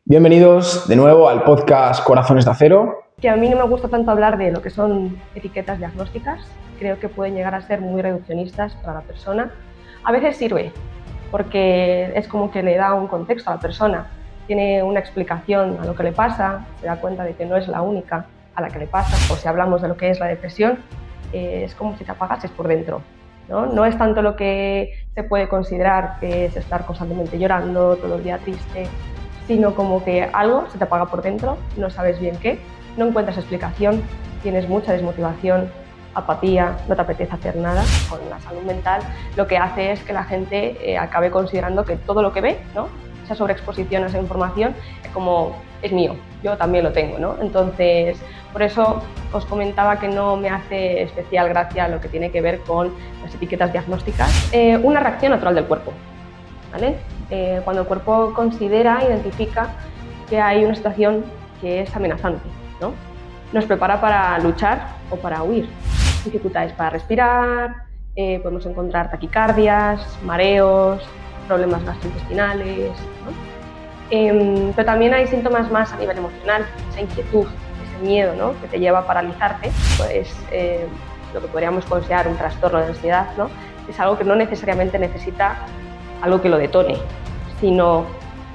Bienvenidos de nuevo al podcast Corazones de Acero. Que a mí no me gusta tanto hablar de lo que son etiquetas diagnósticas, creo que pueden llegar a ser muy reduccionistas para la persona. A veces sirve, porque es como que le da un contexto a la persona, tiene una explicación a lo que le pasa, se da cuenta de que no es la única a la que le pasa, o si hablamos de lo que es la depresión, es como si te apagases por dentro. No es tanto lo que se puede considerar que es estar constantemente llorando, todo el día triste, sino como que algo se te apaga por dentro, no sabes bien qué, no encuentras explicación, tienes mucha desmotivación, apatía, no te apetece hacer nada. Con la salud mental lo que hace es que la gente acabe considerando que todo lo que ve, ¿no?, esa sobreexposición a esa información, es como, es mío, yo también lo tengo, ¿no? Entonces, por eso os comentaba que no me hace especial gracia lo que tiene que ver con las etiquetas diagnósticas. Una reacción natural del cuerpo, ¿vale? Cuando el cuerpo considera, identifica que hay una situación que es amenazante, ¿no? Nos prepara para luchar o para huir. Dificultades para respirar, podemos encontrar taquicardias, mareos, problemas gastrointestinales, ¿no? Pero también hay síntomas más a nivel emocional, esa inquietud, ese miedo, ¿no?, que te lleva a paralizarte, pues lo que podríamos considerar un trastorno de ansiedad, ¿no? Es algo que no necesariamente necesita algo que lo detone, sino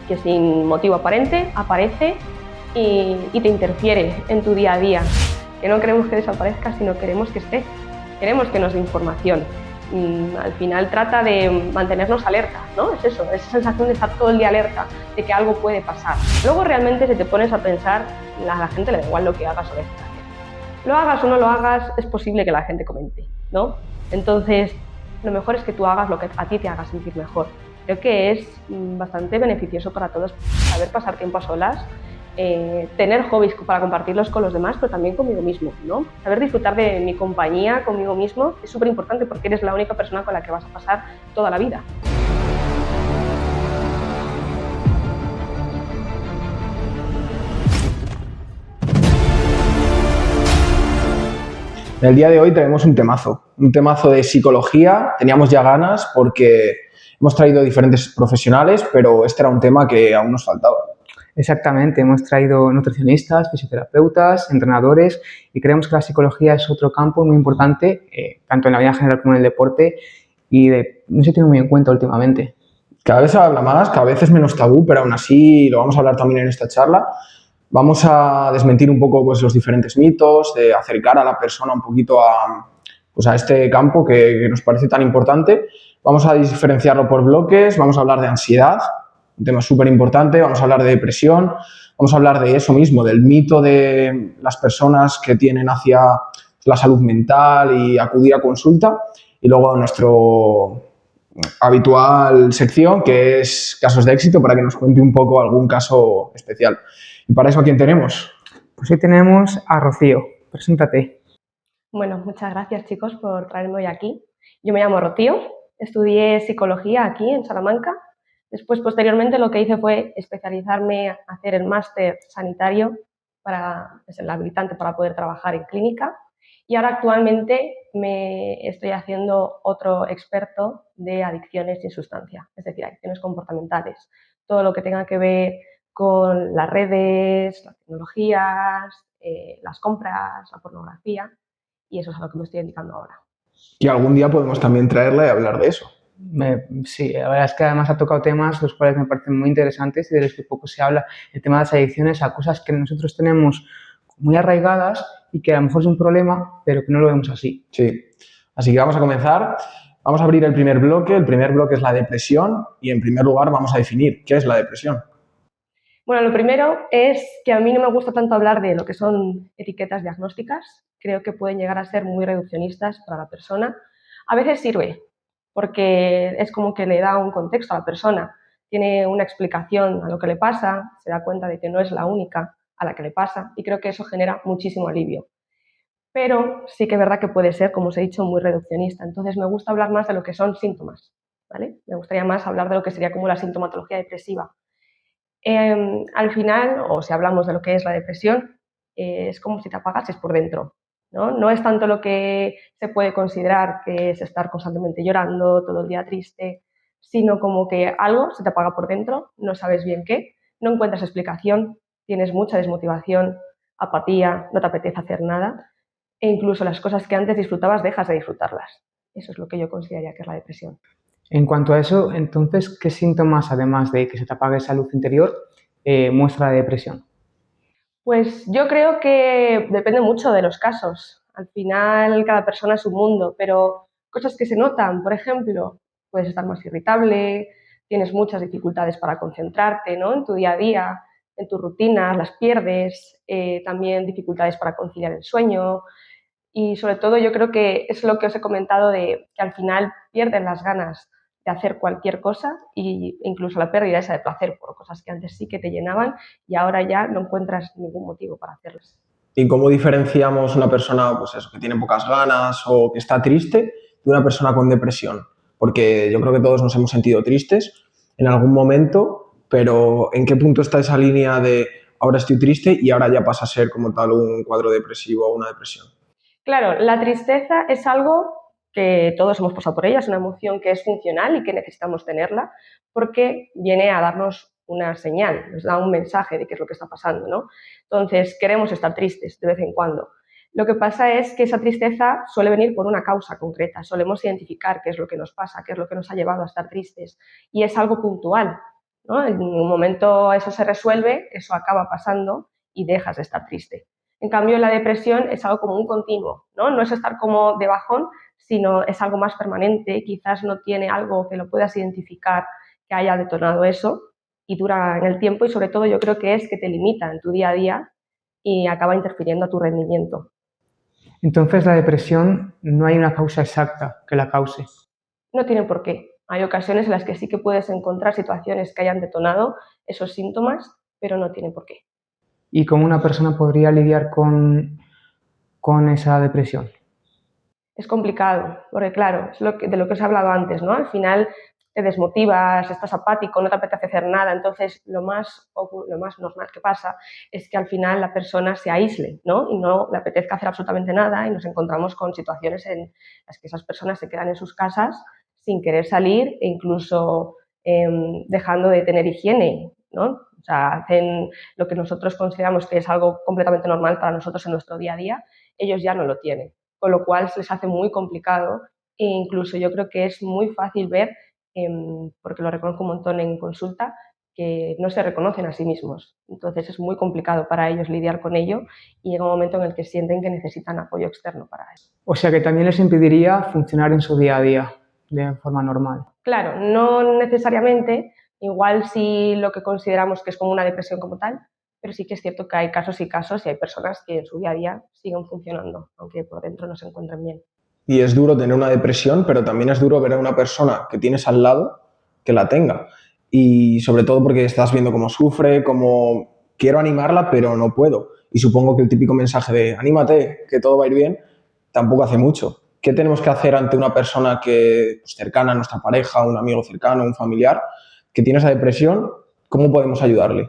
que sin motivo aparente aparece y te interfiere en tu día a día. Que no queremos que desaparezca, sino queremos que esté, queremos que nos dé información. Al final trata de mantenernos alerta, ¿no? Es eso, esa sensación de estar todo el día alerta, de que algo puede pasar. Luego realmente, si te pones a pensar, a la gente le da igual lo que hagas o dejes de hacer. Lo hagas o no lo hagas, es posible que la gente comente, ¿no? Entonces, lo mejor es que tú hagas lo que a ti te haga sentir mejor. Creo que es bastante beneficioso para todos saber pasar tiempo a solas, tener hobbies para compartirlos con los demás, pero también conmigo mismo, ¿no? Saber disfrutar de mi compañía conmigo mismo es súper importante, porque eres la única persona con la que vas a pasar toda la vida. En el día de hoy tenemos un temazo de psicología. Teníamos ya ganas porque hemos traído diferentes profesionales, pero este era un tema que aún nos faltaba. Exactamente, hemos traído nutricionistas, fisioterapeutas, entrenadores, y creemos que la psicología es otro campo muy importante, tanto en la vida en general como en el deporte, y no se tiene muy en cuenta últimamente. Cada vez se habla más, cada vez es menos tabú, pero aún así lo vamos a hablar también en esta charla. Vamos a desmentir un poco, pues, los diferentes mitos, de acercar a la persona un poquito a este campo que nos parece tan importante. Vamos a diferenciarlo por bloques, vamos a hablar de ansiedad, un tema súper importante, vamos a hablar de depresión, vamos a hablar de eso mismo, del mito de las personas que tienen hacia la salud mental y acudir a consulta, y luego nuestro habitual sección, que es casos de éxito, para que nos cuente un poco algún caso especial. ¿Y para eso a quién tenemos? Pues hoy tenemos a Rocío. Preséntate. Bueno, muchas gracias, chicos, por traerme hoy aquí. Yo me llamo Rocío, estudié psicología aquí en Salamanca. Después, posteriormente, lo que hice fue especializarme a hacer el máster sanitario, es el habilitante para poder trabajar en clínica. Y ahora actualmente me estoy haciendo otro experto de adicciones sin sustancia, es decir, adicciones comportamentales. Todo lo que tenga que ver con las redes, las tecnologías, las compras, la pornografía, y eso es a lo que me estoy dedicando ahora. Y algún día podemos también traerla y hablar de eso. Sí, la verdad es que además ha tocado temas los cuales me parecen muy interesantes y de los que poco se habla. El tema de las adicciones a cosas que nosotros tenemos muy arraigadas y que a lo mejor es un problema, pero que no lo vemos así. Sí, así que vamos a comenzar. Vamos a abrir el primer bloque. El primer bloque es la depresión y, en primer lugar, vamos a definir qué es la depresión. Bueno, lo primero es que a mí no me gusta tanto hablar de lo que son etiquetas diagnósticas. Creo que pueden llegar a ser muy reduccionistas para la persona. A veces sirve, porque es como que le da un contexto a la persona, tiene una explicación a lo que le pasa, se da cuenta de que no es la única a la que le pasa, y creo que eso genera muchísimo alivio. Pero sí que es verdad que puede ser, como os he dicho, muy reduccionista. Entonces me gusta hablar más de lo que son síntomas, ¿vale? Me gustaría más hablar de lo que sería como la sintomatología depresiva. Al final, o si hablamos de lo que es la depresión, es como si te apagases por dentro, ¿no? No es tanto lo que se puede considerar que es estar constantemente llorando, todo el día triste, sino como que algo se te apaga por dentro, no sabes bien qué, no encuentras explicación, tienes mucha desmotivación, apatía, no te apetece hacer nada e incluso las cosas que antes disfrutabas dejas de disfrutarlas. Eso es lo que yo consideraría que es la depresión. En cuanto a eso, entonces, ¿qué síntomas, además de que se te apague esa luz interior, muestra la depresión? Pues yo creo que depende mucho de los casos. Al final cada persona es un mundo, pero cosas que se notan, por ejemplo, puedes estar más irritable, tienes muchas dificultades para concentrarte, ¿no? En tu día a día, en tus rutinas, las pierdes, también dificultades para conciliar el sueño y sobre todo yo creo que es lo que os he comentado de que al final pierden las ganas de hacer cualquier cosa e incluso la pérdida esa de placer por cosas que antes sí que te llenaban y ahora ya no encuentras ningún motivo para hacerlas. ¿Y cómo diferenciamos una persona, pues eso, que tiene pocas ganas o que está triste de una persona con depresión? Porque yo creo que todos nos hemos sentido tristes en algún momento, pero ¿en qué punto está esa línea de ahora estoy triste y ahora ya pasa a ser como tal un cuadro depresivo o una depresión? Claro, la tristeza es algo que todos hemos pasado por ella, es una emoción que es funcional y que necesitamos tenerla porque viene a darnos una señal, nos da un mensaje de qué es lo que está pasando, ¿no? Entonces, queremos estar tristes de vez en cuando. Lo que pasa es que esa tristeza suele venir por una causa concreta, solemos identificar qué es lo que nos pasa, qué es lo que nos ha llevado a estar tristes y es algo puntual, ¿no? En un momento eso se resuelve, eso acaba pasando y dejas de estar triste. En cambio, la depresión es algo como un continuo, ¿no? No es estar como de bajón, sino es algo más permanente, quizás no tiene algo que lo puedas identificar que haya detonado eso y dura en el tiempo y sobre todo yo creo que es que te limita en tu día a día y acaba interfiriendo a tu rendimiento. Entonces, la depresión no hay una causa exacta que la cause. No tiene por qué. Hay ocasiones en las que sí que puedes encontrar situaciones que hayan detonado esos síntomas, pero no tiene por qué. ¿Y cómo una persona podría lidiar con esa depresión? Es complicado, porque claro, es de lo que os he hablado antes, ¿no? Al final te desmotivas, estás apático, no te apetece hacer nada, entonces lo más normal que pasa es que al final la persona se aísle, ¿no? Y no le apetezca hacer absolutamente nada y nos encontramos con situaciones en las que esas personas se quedan en sus casas sin querer salir e incluso dejando de tener higiene, ¿no? O sea, hacen lo que nosotros consideramos que es algo completamente normal para nosotros en nuestro día a día, ellos ya no lo tienen, con lo cual se les hace muy complicado e incluso yo creo que es muy fácil ver, porque lo reconozco un montón en consulta, que no se reconocen a sí mismos. Entonces es muy complicado para ellos lidiar con ello y llega un momento en el que sienten que necesitan apoyo externo para eso. O sea que también les impediría funcionar en su día a día de forma normal. Claro, no necesariamente, igual si lo que consideramos que es como una depresión como tal, pero sí que es cierto que hay casos y casos y hay personas que en su día a día siguen funcionando, aunque por dentro no se encuentren bien. Y es duro tener una depresión, pero también es duro ver a una persona que tienes al lado que la tenga. Y sobre todo porque estás viendo cómo sufre, cómo quiero animarla, pero no puedo. Y supongo que el típico mensaje de anímate, que todo va a ir bien, tampoco hace mucho. ¿Qué tenemos que hacer ante una persona que pues, cercana a nuestra pareja, un amigo cercano, un familiar, que tiene esa depresión? ¿Cómo podemos ayudarle?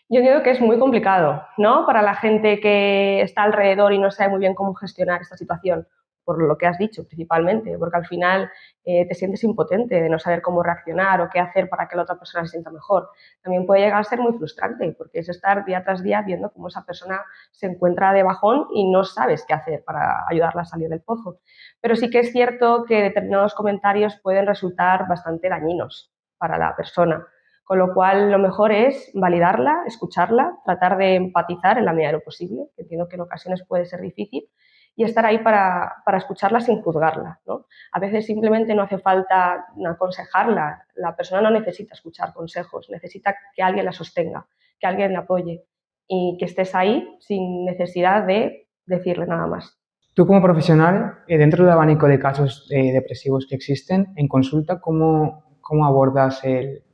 Yo digo que es muy complicado, ¿no? Para la gente que está alrededor y no sabe muy bien cómo gestionar esta situación, por lo que has dicho principalmente, porque al final te sientes impotente de no saber cómo reaccionar o qué hacer para que la otra persona se sienta mejor. También puede llegar a ser muy frustrante, porque es estar día tras día viendo cómo esa persona se encuentra de bajón y no sabes qué hacer para ayudarla a salir del pozo. Pero sí que es cierto que determinados comentarios pueden resultar bastante dañinos para la persona. Con lo cual, lo mejor es validarla, escucharla, tratar de empatizar en la medida de lo posible, que entiendo que en ocasiones puede ser difícil, y estar ahí para escucharla sin juzgarla, ¿no? A veces simplemente no hace falta aconsejarla, la persona no necesita escuchar consejos, necesita que alguien la sostenga, que alguien la apoye y que estés ahí sin necesidad de decirle nada más. Tú como profesional, dentro del abanico de casos depresivos que existen, en consulta, ¿cómo abordas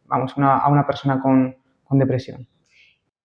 a una persona con depresión?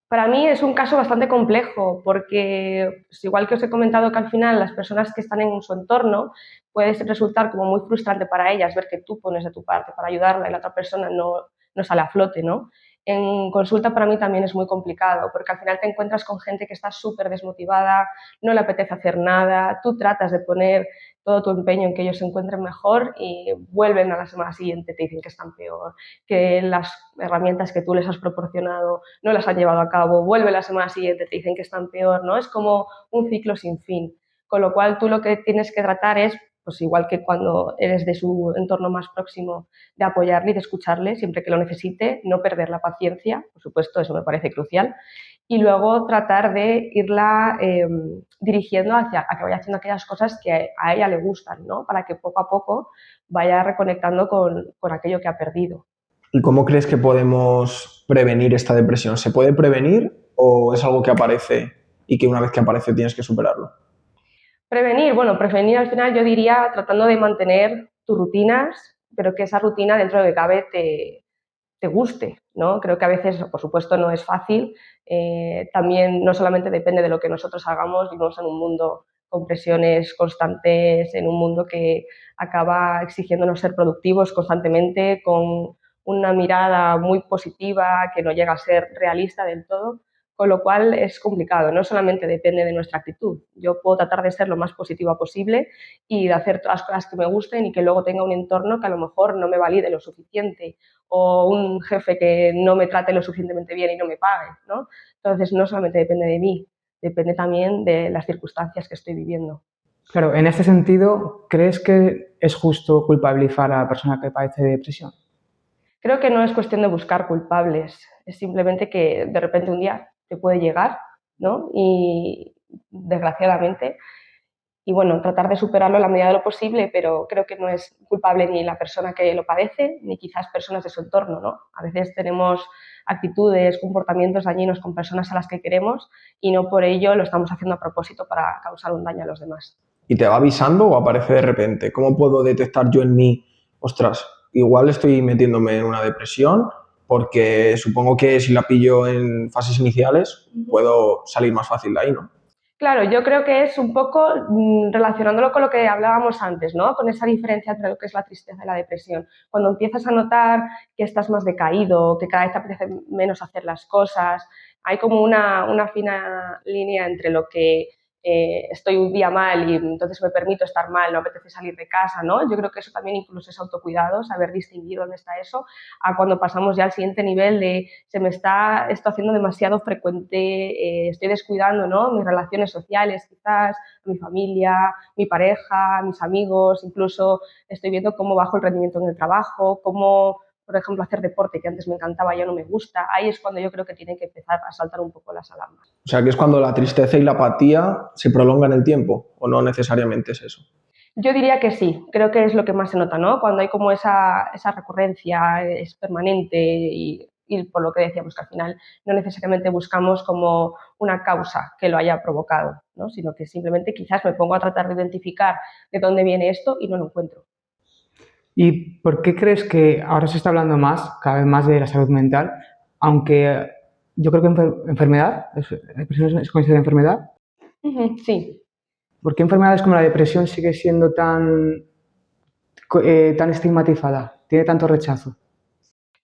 Para mí es un caso bastante complejo porque, pues, igual que os he comentado que al final las personas que están en su entorno puede resultar como muy frustrante para ellas ver que tú pones de tu parte para ayudarla y la otra persona no sale a flote, ¿no? En consulta para mí también es muy complicado porque al final te encuentras con gente que está súper desmotivada, no le apetece hacer nada, tú tratas de poner todo tu empeño en que ellos se encuentren mejor y vuelven a la semana siguiente, te dicen que están peor, que las herramientas que tú les has proporcionado no las han llevado a cabo, vuelven la semana siguiente, te dicen que están peor, ¿no? Es como un ciclo sin fin, con lo cual tú lo que tienes que tratar es, pues igual que cuando eres de su entorno más próximo, de apoyarle y de escucharle siempre que lo necesite, no perder la paciencia, por supuesto, eso me parece crucial, y luego tratar de irla dirigiendo hacia a que vaya haciendo aquellas cosas que a ella le gustan, ¿no? Para que poco a poco vaya reconectando con aquello que ha perdido. ¿Y cómo crees que podemos prevenir esta depresión? ¿Se puede prevenir o es algo que aparece y que una vez que aparece tienes que superarlo? Prevenir, bueno, prevenir al final yo diría tratando de mantener tus rutinas, pero que esa rutina dentro de lo que cabe te guste, ¿no? Creo que a veces, por supuesto, no es fácil. También no solamente depende de lo que nosotros hagamos, vivimos en un mundo con presiones constantes, en un mundo que acaba exigiéndonos ser productivos constantemente, con una mirada muy positiva que no llega a ser realista del todo, con lo cual es complicado, no solamente depende de nuestra actitud. Yo puedo tratar de ser lo más positiva posible y de hacer todas las cosas que me gusten y que luego tenga un entorno que a lo mejor no me valide lo suficiente o un jefe que no me trate lo suficientemente bien y no me pague, ¿no? Entonces, no solamente depende de mí, depende también de las circunstancias que estoy viviendo. Claro, en este sentido, ¿crees que es justo culpabilizar a la persona que padece de depresión? Creo que no es cuestión de buscar culpables, es simplemente que de repente un día te puede llegar, ¿no? Y desgraciadamente, y bueno, tratar de superarlo en la medida de lo posible, pero creo que no es culpable ni la persona que lo padece, ni quizás personas de su entorno, ¿no? A veces tenemos actitudes, comportamientos dañinos con personas a las que queremos y no por ello lo estamos haciendo a propósito para causar un daño a los demás. ¿Y te va avisando o aparece de repente? ¿Cómo puedo detectar yo en mí, ostras, igual estoy metiéndome en una depresión? Porque supongo que si la pillo en fases iniciales puedo salir más fácil de ahí, ¿no? Claro, yo creo que es un poco relacionándolo con lo que hablábamos antes, ¿no? Con esa diferencia entre lo que es la tristeza y la depresión. Cuando empiezas a notar que estás más decaído, que cada vez te apetece menos hacer las cosas, hay como una fina línea entre lo que estoy un día mal y entonces me permito estar mal, no apetece salir de casa, ¿no? Yo creo que eso también incluso es autocuidado, saber distinguir dónde está eso, a cuando pasamos ya al siguiente nivel de se me está esto haciendo demasiado frecuente, estoy descuidando, ¿no? Mis relaciones sociales quizás, mi familia, mi pareja, mis amigos, incluso estoy viendo cómo bajo el rendimiento en el trabajo, cómo, por ejemplo, hacer deporte que antes me encantaba ya no me gusta. Ahí es cuando yo creo que tienen que empezar a saltar un poco las alarmas. O sea, que es cuando la tristeza y la apatía se prolongan en el tiempo, o no necesariamente es eso. Yo diría que sí, creo que es lo que más se nota, ¿no? Cuando hay como esa recurrencia, es permanente y por lo que decíamos que al final no necesariamente buscamos como una causa que lo haya provocado, ¿no? Sino que simplemente quizás me pongo a tratar de identificar de dónde viene esto y no lo encuentro. ¿Y por qué crees que ahora se está hablando más, cada vez más de la salud mental, aunque yo creo que enfermedad, depresión es considerada enfermedad? Sí, ¿Por qué enfermedades como la depresión sigue siendo tan estigmatizada, tiene tanto rechazo?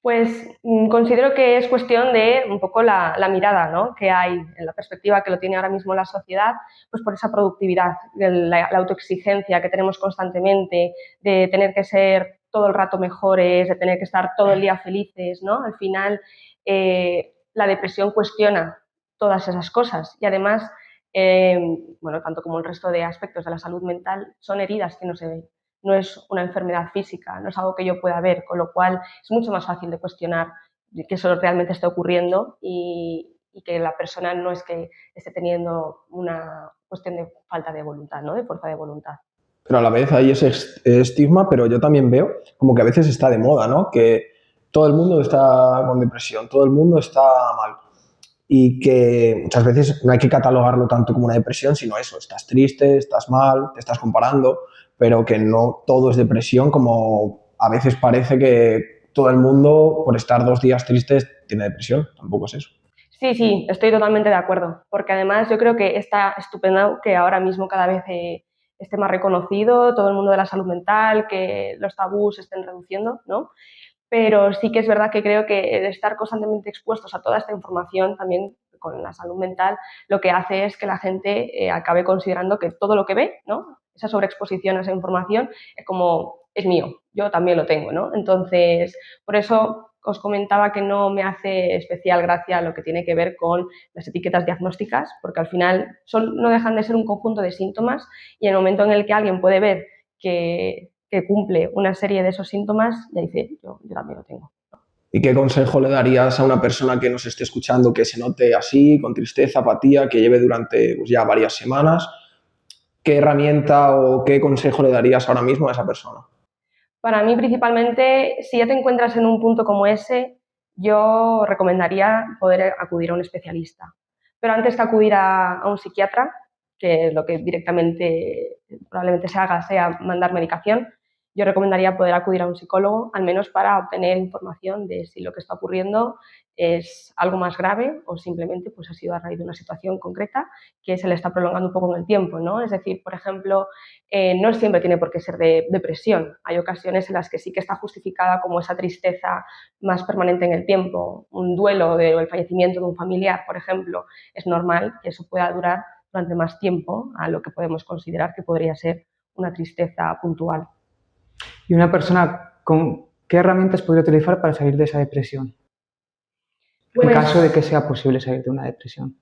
pues considero que es cuestión de un poco la mirada, ¿no? Que hay en la perspectiva que lo tiene ahora mismo la sociedad, pues por esa productividad, la autoexigencia que tenemos constantemente, de tener que ser todo el rato mejores, de tener que estar todo el día felices, ¿no? Al final, la depresión cuestiona todas esas cosas y además, bueno, tanto como el resto de aspectos de la salud mental, son heridas que no se ven. No es una enfermedad física, no es algo que yo pueda ver, con lo cual es mucho más fácil de cuestionar que eso realmente esté ocurriendo y que la persona no es que esté teniendo una cuestión de falta de voluntad, ¿no? De fuerza de voluntad. Pero a la vez hay ese estigma, pero yo también veo como que a veces está de moda, ¿no? Que todo el mundo está con depresión, todo el mundo está mal. Y que muchas veces no hay que catalogarlo tanto como una depresión, sino eso, estás triste, estás mal, te estás comparando, pero que no todo es depresión, como a veces parece que todo el mundo por estar 2 días tristes tiene depresión, tampoco es eso. Sí, sí, estoy totalmente de acuerdo, porque además yo creo que está estupendo que ahora mismo cada vez esté más reconocido todo el mundo de la salud mental, que los tabús se estén reduciendo, ¿no? Pero sí que es verdad que creo que el estar constantemente expuestos a toda esta información también con la salud mental lo que hace es que la gente acabe considerando que todo lo que ve, ¿no? esa sobreexposición a esa información es como, es mío, yo también lo tengo, ¿no? Entonces, por eso os comentaba que no me hace especial gracia lo que tiene que ver con las etiquetas diagnósticas, porque al final no dejan de ser un conjunto de síntomas y en el momento en el que alguien puede ver que cumple una serie de esos síntomas, ya dice, yo también lo tengo. ¿Y qué consejo le darías a una persona que nos esté escuchando que se note así, con tristeza, apatía, que lleve durante pues, ya varias semanas? ¿Qué herramienta o qué consejo le darías ahora mismo a esa persona? Para mí, principalmente, si ya te encuentras en un punto como ese, yo recomendaría poder acudir a un especialista. Pero antes que acudir a un psiquiatra, que es lo que directamente probablemente se haga, sea mandar medicación, yo recomendaría poder acudir a un psicólogo, al menos para obtener información de si lo que está ocurriendo es algo más grave o simplemente pues, ha sido a raíz de una situación concreta que se le está prolongando un poco en el tiempo, ¿no? Es decir, por ejemplo, no siempre tiene por qué ser de depresión. Hay ocasiones en las que sí que está justificada como esa tristeza más permanente en el tiempo. Un duelo del fallecimiento de un familiar, por ejemplo, es normal que eso pueda durar durante más tiempo a lo que podemos considerar que podría ser una tristeza puntual. ¿Y una persona con qué herramientas podría utilizar para salir de esa depresión? Pues, En caso de que sea posible salir de una depresión.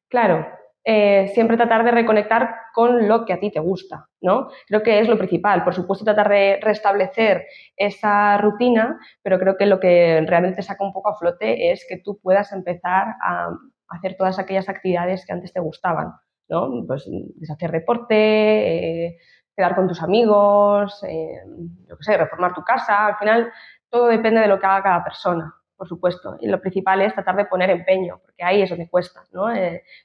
Claro, siempre tratar de reconectar con lo que a ti te gusta, ¿no? Creo que es lo principal. Por supuesto, tratar de restablecer esa rutina, pero creo que lo que realmente saca un poco a flote es que tú puedas empezar a hacer todas aquellas actividades que antes te gustaban, ¿no? Pues hacer deporte, quedar con tus amigos, yo qué sé, reformar tu casa. Al final, todo depende de lo que haga cada persona, por supuesto. Y lo principal es tratar de poner empeño, porque ahí es donde cuesta, ¿no?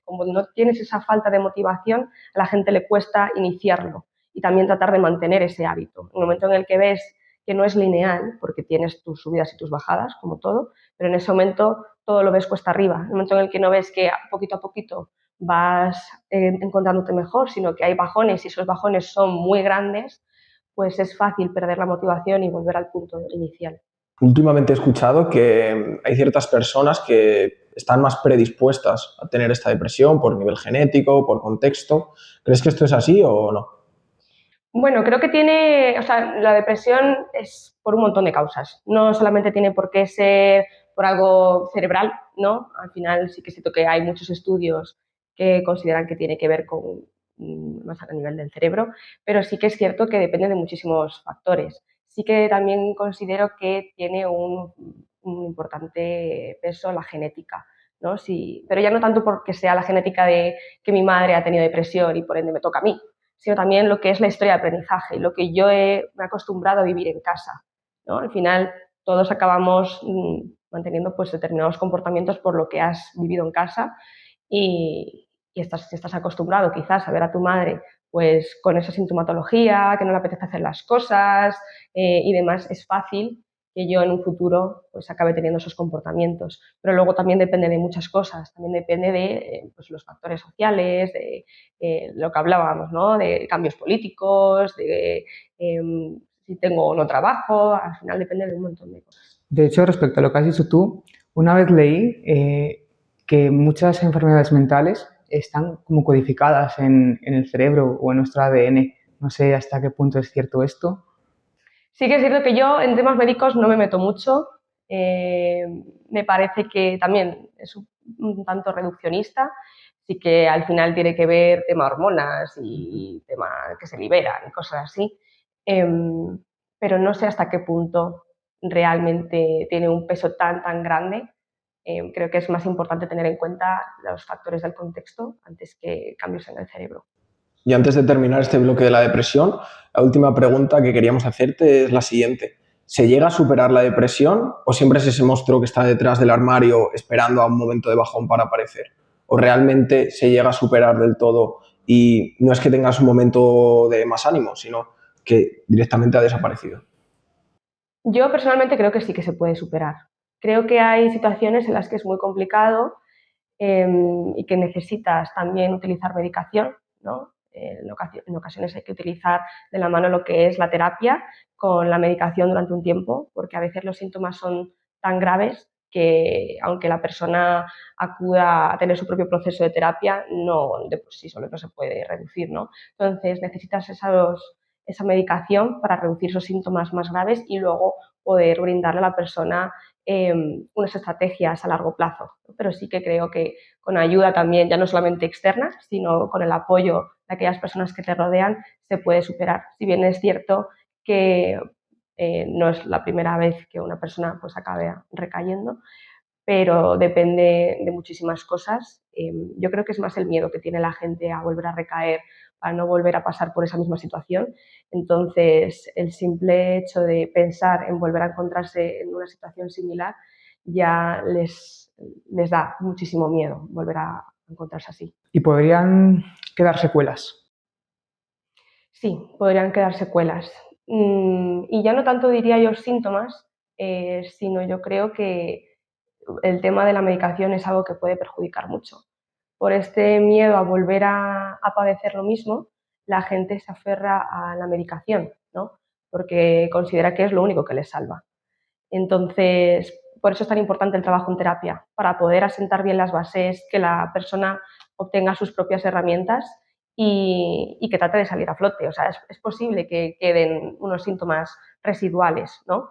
Como no tienes esa falta de motivación, a la gente le cuesta iniciarlo y también tratar de mantener ese hábito. En el momento en el que ves que no es lineal, porque tienes tus subidas y tus bajadas, como todo, pero en ese momento todo lo ves cuesta arriba. En el momento en el que no ves que poquito a poquito vas encontrándote mejor, sino que hay bajones y esos bajones son muy grandes, pues es fácil perder la motivación y volver al punto inicial. Últimamente he escuchado que hay ciertas personas que están más predispuestas a tener esta depresión por nivel genético, por contexto. ¿Crees que esto es así o no? Bueno, creo que o sea, la depresión es por un montón de causas. No solamente tiene por qué ser por algo cerebral, ¿no? Al final sí que siento que hay muchos estudios que consideran que tiene que ver con más a nivel del cerebro, pero sí que es cierto que depende de muchísimos factores. Sí que también considero que tiene un importante peso la genética, ¿no? Sí, pero ya no tanto porque sea la genética de que mi madre ha tenido depresión y por ende me toca a mí, sino también lo que es la historia de aprendizaje, lo que yo me he acostumbrado a vivir en casa, ¿no? Al final todos acabamos manteniendo pues, determinados comportamientos por lo que has vivido en casa y si estás acostumbrado quizás a ver a tu madre pues con esa sintomatología, que no le apetece hacer las cosas y demás, es fácil que yo en un futuro pues acabe teniendo esos comportamientos. Pero luego también depende de muchas cosas, también depende de pues, los factores sociales, de lo que hablábamos, ¿no? De cambios políticos, de si tengo o no trabajo, al final depende de un montón de cosas. De hecho, respecto a lo que has dicho tú, una vez leí que muchas enfermedades mentales están como codificadas en el cerebro o en nuestro ADN. No sé hasta qué punto es cierto esto. Sí que es cierto que yo en temas médicos no me meto mucho. Me parece que también es un tanto reduccionista. Sí que al final tiene que ver tema hormonas y tema que se liberan y cosas así. Pero no sé hasta qué punto realmente tiene un peso tan grande. Creo que es más importante tener en cuenta los factores del contexto antes que cambios en el cerebro. Y antes de terminar este bloque de la depresión, la última pregunta que queríamos hacerte es la siguiente. ¿Se llega a superar la depresión o siempre es ese monstruo que está detrás del armario esperando a un momento de bajón para aparecer? ¿O realmente se llega a superar del todo y no es que tengas un momento de más ánimo, sino que directamente ha desaparecido? Yo personalmente creo que sí que se puede superar. Creo que hay situaciones en las que es muy complicado y que necesitas también utilizar medicación, ¿no? En ocasiones hay que utilizar de la mano lo que es la terapia con la medicación durante un tiempo, porque a veces los síntomas son tan graves que aunque la persona acuda a tener su propio proceso de terapia, no de por sí solo no se puede reducir, ¿no? Entonces necesitas esa medicación para reducir esos síntomas más graves y luego poder brindarle a la persona unas estrategias a largo plazo. Pero sí que creo que con ayuda también, ya no solamente externa, sino con el apoyo de aquellas personas que te rodean, se puede superar. Si bien es cierto que no es la primera vez que una persona pues acabe recayendo, pero depende de muchísimas cosas. Yo creo que es más el miedo que tiene la gente a volver a recaer, a no volver a pasar por esa misma situación. Entonces, el simple hecho de pensar en volver a encontrarse en una situación similar ya les da muchísimo miedo volver a encontrarse así. ¿Y podrían quedar secuelas? Sí, podrían quedar secuelas. Y ya no tanto diría yo síntomas, sino yo creo que el tema de la medicación es algo que puede perjudicar mucho. Por este miedo a volver a padecer lo mismo, la gente se aferra a la medicación, ¿no? Porque considera que es lo único que les salva. Entonces, por eso es tan importante el trabajo en terapia, para poder asentar bien las bases, que la persona obtenga sus propias herramientas y que trate de salir a flote. O sea, es posible que queden unos síntomas residuales, ¿no?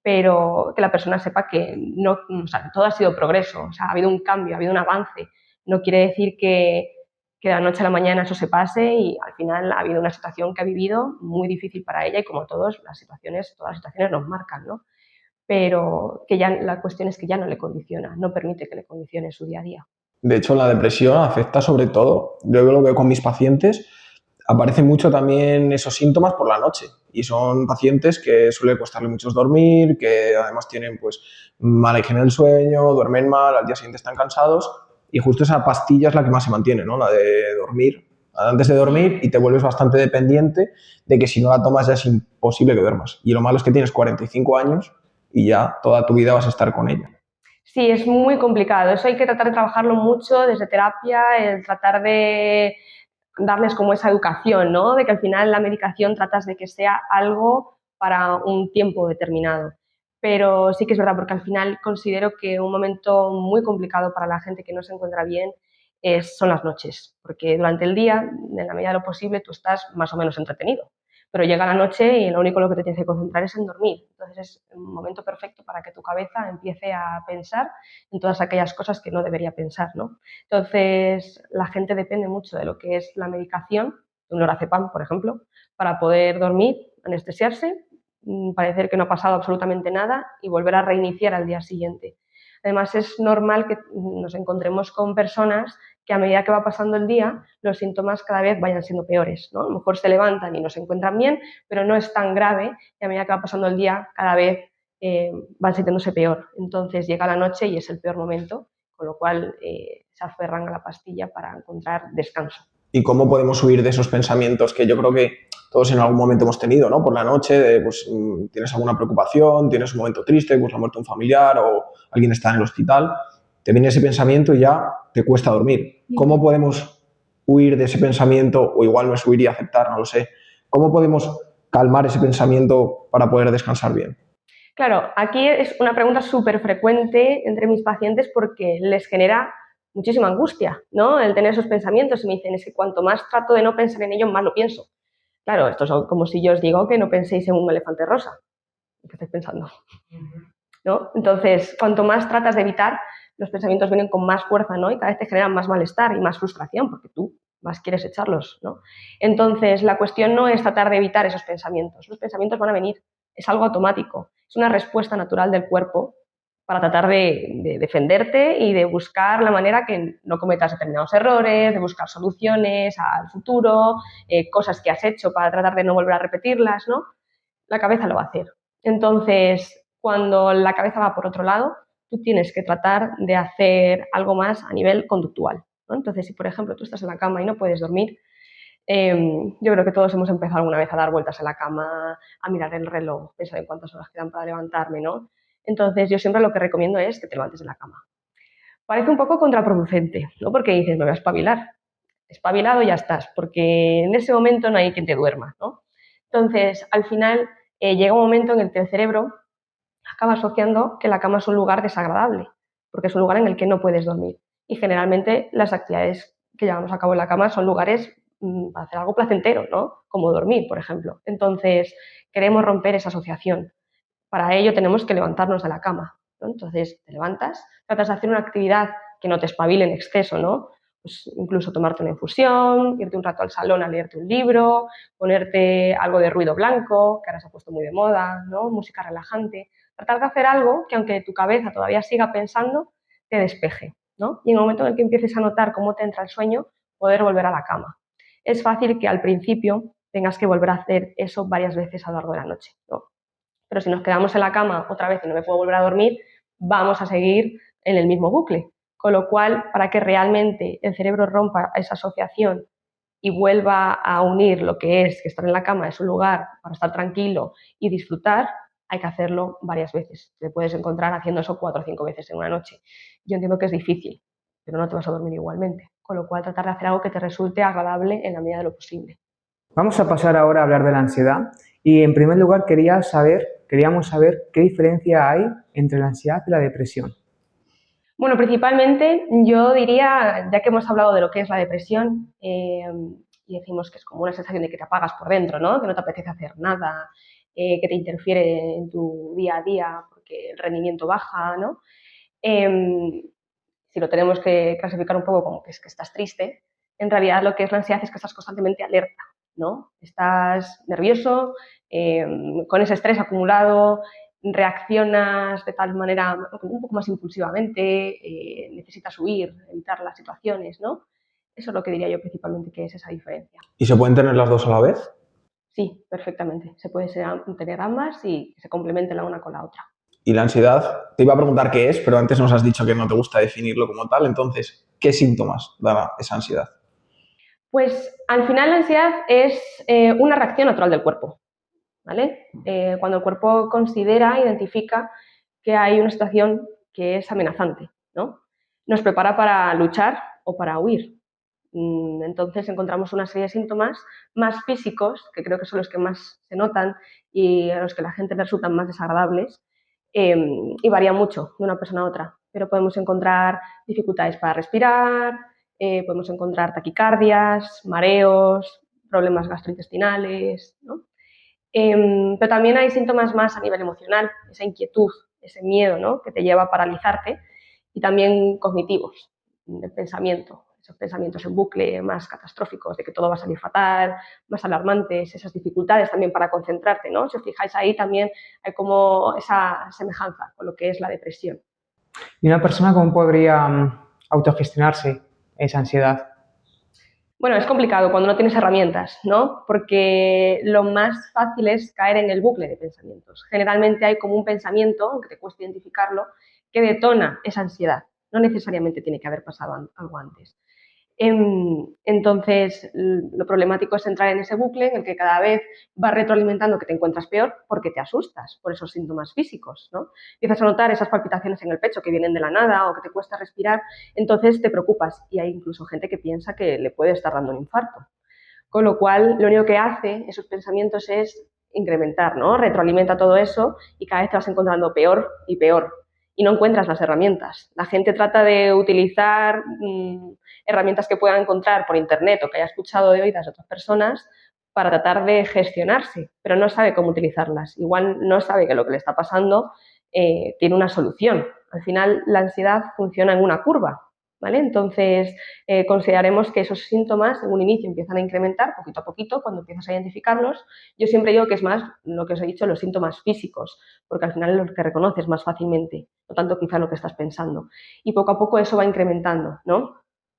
Pero que la persona sepa que no, o sea, todo ha sido progreso, o sea, ha habido un cambio, ha habido un avance. No quiere decir que de la noche a la mañana eso se pase y al final ha habido una situación que ha vivido muy difícil para ella y como todas las situaciones nos marcan, ¿no? Pero que ya la cuestión es que ya no le condiciona, no permite que le condicione su día a día. De hecho, la depresión afecta sobre todo, yo lo veo con mis pacientes, aparecen mucho también esos síntomas por la noche y son pacientes que suele costarle mucho dormir, que además tienen pues mala higiene del sueño, duermen mal, al día siguiente están cansados y justo esa pastilla es la que más se mantiene, ¿no? La de dormir antes de dormir y te vuelves bastante dependiente de que si no la tomas ya es imposible que duermas. Y lo malo es que tienes 45 años y ya toda tu vida vas a estar con ella. Sí, es muy complicado. Eso hay que tratar de trabajarlo mucho desde terapia, el tratar de darles como esa educación, ¿no? De que al final la medicación tratas de que sea algo para un tiempo determinado. Pero sí que es verdad, porque al final considero que un momento muy complicado para la gente que no se encuentra bien son las noches, porque durante el día, en la medida de lo posible, tú estás más o menos entretenido, pero llega la noche y lo único en lo que te tienes que concentrar es en dormir. Entonces es un momento perfecto para que tu cabeza empiece a pensar en todas aquellas cosas que no debería pensar, ¿no? Entonces la gente depende mucho de lo que es la medicación, un lorazepam, por ejemplo, para poder dormir, anestesiarse, parecer que no ha pasado absolutamente nada y volver a reiniciar al día siguiente. Además, es normal que nos encontremos con personas que a medida que va pasando el día, los síntomas cada vez vayan siendo peores, ¿no? A lo mejor se levantan y no se encuentran bien, pero no es tan grave y a medida que va pasando el día, cada vez van sintiéndose peor. Entonces llega la noche y es el peor momento, con lo cual se aferran a la pastilla para encontrar descanso. Y cómo podemos huir de esos pensamientos que yo creo que todos en algún momento hemos tenido, ¿no? Por la noche, pues tienes alguna preocupación, tienes un momento triste, pues la muerte de un familiar o alguien está en el hospital, te viene ese pensamiento y ya te cuesta dormir. ¿Cómo podemos huir de ese pensamiento? O igual no es huir y aceptar, no lo sé. ¿Cómo podemos calmar ese pensamiento para poder descansar bien? Claro, aquí es una pregunta súper frecuente entre mis pacientes porque les genera muchísima angustia, ¿no? El tener esos pensamientos y me dicen, es que cuanto más trato de no pensar en ello, más lo pienso. Claro, esto es como si yo os digo que no penséis en un elefante rosa. ¿Qué estáis pensando? ¿No? Entonces, cuanto más tratas de evitar, los pensamientos vienen con más fuerza, ¿no? Y cada vez te generan más malestar y más frustración porque tú más quieres echarlos, ¿no? Entonces, la cuestión no es tratar de evitar esos pensamientos. Los pensamientos van a venir, es algo automático, es una respuesta natural del cuerpo para tratar de defenderte y de buscar la manera que no cometas determinados errores, de buscar soluciones al futuro, cosas que has hecho para tratar de no volver a repetirlas, ¿no? La cabeza lo va a hacer. Entonces, cuando la cabeza va por otro lado, tú tienes que tratar de hacer algo más a nivel conductual, ¿no? Entonces, si por ejemplo tú estás en la cama y no puedes dormir, yo creo que todos hemos empezado alguna vez a dar vueltas en la cama, a mirar el reloj, pensar en cuántas horas quedan para levantarme, ¿no? Entonces, yo siempre lo que recomiendo es que te levantes de la cama. Parece un poco contraproducente, ¿no? Porque dices, me voy a espabilar. Espabilado ya estás, porque en ese momento no hay quien te duerma, ¿no? Entonces, al final, llega un momento en el que el cerebro acaba asociando que la cama es un lugar desagradable, porque es un lugar en el que no puedes dormir. Y generalmente las actividades que llevamos a cabo en la cama son lugares para hacer algo placentero, ¿no? Como dormir, por ejemplo. Entonces, queremos romper esa asociación. Para ello tenemos que levantarnos de la cama, ¿no? Entonces, te levantas, tratas de hacer una actividad que no te espabile en exceso, ¿no? Pues incluso tomarte una infusión, irte un rato al salón a leerte un libro, ponerte algo de ruido blanco, que ahora se ha puesto muy de moda, ¿no? Música relajante. Tratar de hacer algo que, aunque tu cabeza todavía siga pensando, te despeje, ¿no? Y en el momento en el que empieces a notar cómo te entra el sueño, poder volver a la cama. Es fácil que al principio tengas que volver a hacer eso varias veces a lo largo de la noche, ¿no? Pero si nos quedamos en la cama otra vez y no me puedo volver a dormir, vamos a seguir en el mismo bucle. Con lo cual, para que realmente el cerebro rompa esa asociación y vuelva a unir lo que es que estar en la cama es un lugar para estar tranquilo y disfrutar, hay que hacerlo varias veces. Te puedes encontrar haciendo eso 4 o 5 veces en una noche. Yo entiendo que es difícil, pero no te vas a dormir igualmente. Con lo cual, tratar de hacer algo que te resulte agradable en la medida de lo posible. Vamos a pasar ahora a hablar de la ansiedad y en primer lugar queríamos saber qué diferencia hay entre la ansiedad y la depresión. Bueno, principalmente yo diría, ya que hemos hablado de lo que es la depresión y decimos que es como una sensación de que te apagas por dentro, ¿no? Que no te apetece hacer nada, que te interfiere en tu día a día porque el rendimiento baja, ¿no? Si lo tenemos que clasificar un poco como que es que estás triste, en realidad lo que es la ansiedad es que estás constantemente alerta, ¿no? Estás nervioso, con ese estrés acumulado, reaccionas de tal manera un poco más impulsivamente, necesitas huir, evitar las situaciones, ¿no? Eso es lo que diría yo principalmente que es esa diferencia. ¿Y se pueden tener las dos a la vez? Sí, perfectamente. Se puede tener ambas y que se complementen la una con la otra. Y la ansiedad, te iba a preguntar qué es, pero antes nos has dicho que no te gusta definirlo como tal. Entonces, ¿qué síntomas da esa ansiedad? Pues al final la ansiedad es una reacción natural del cuerpo, ¿vale? Cuando el cuerpo considera, identifica que hay una situación que es amenazante, ¿no? Nos prepara para luchar o para huir. Entonces encontramos una serie de síntomas más físicos, que creo que son los que más se notan y a los que la gente le resultan más desagradables, y varía mucho de una persona a otra. Pero podemos encontrar dificultades para respirar, podemos encontrar taquicardias, mareos, problemas gastrointestinales, ¿no? Pero también hay síntomas más a nivel emocional, esa inquietud, ese miedo, ¿no? Que te lleva a paralizarte, y también cognitivos, del pensamiento, esos pensamientos en bucle más catastróficos, de que todo va a salir fatal, más alarmantes, esas dificultades también para concentrarte, ¿no? Si os fijáis ahí también hay como esa semejanza con lo que es la depresión. ¿Y una persona cómo podría autogestionarse esa ansiedad? Bueno, es complicado cuando no tienes herramientas, ¿no? Porque lo más fácil es caer en el bucle de pensamientos. Generalmente hay como un pensamiento, aunque te cueste identificarlo, que detona esa ansiedad. No necesariamente tiene que haber pasado algo antes. Entonces, lo problemático es entrar en ese bucle en el que cada vez vas retroalimentando que te encuentras peor porque te asustas por esos síntomas físicos, ¿no? Empiezas a notar esas palpitaciones en el pecho que vienen de la nada o que te cuesta respirar, entonces te preocupas y hay incluso gente que piensa que le puede estar dando un infarto. Con lo cual, lo único que hace esos pensamientos es incrementar, ¿no? Retroalimenta todo eso y cada vez te vas encontrando peor y peor. Y no encuentras las herramientas. La gente trata de utilizar herramientas que pueda encontrar por internet o que haya escuchado de oídas de otras personas para tratar de gestionarse, pero no sabe cómo utilizarlas. Igual no sabe que lo que le está pasando tiene una solución. Al final, la ansiedad funciona en una curva, ¿vale? Entonces, consideraremos que esos síntomas en un inicio empiezan a incrementar poquito a poquito cuando empiezas a identificarlos. Yo siempre digo que es más lo que os he dicho, los síntomas físicos, porque al final es lo que reconoces más fácilmente, no tanto quizá lo que estás pensando. Y poco a poco eso va incrementando, ¿no?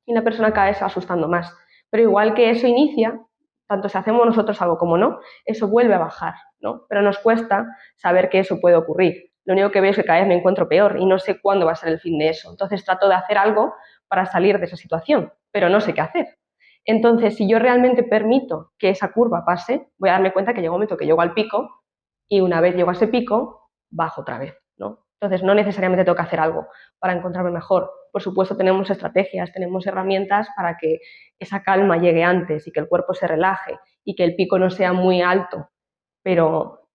Y la persona cada vez se va asustando más. Pero igual que eso inicia, tanto si hacemos nosotros algo como no, eso vuelve a bajar, ¿no? Pero nos cuesta saber que eso puede ocurrir. Lo único que veo es que cada vez me encuentro peor y no sé cuándo va a ser el fin de eso. Entonces trato de hacer algo para salir de esa situación, pero no sé qué hacer. Entonces, si yo realmente permito que esa curva pase, voy a darme cuenta que llega un momento que llego al pico y una vez llego a ese pico, bajo otra vez, ¿no? Entonces, no necesariamente tengo que hacer algo para encontrarme mejor. Por supuesto, tenemos estrategias, tenemos herramientas para que esa calma llegue antes y que el cuerpo se relaje y que el pico no sea muy alto, pero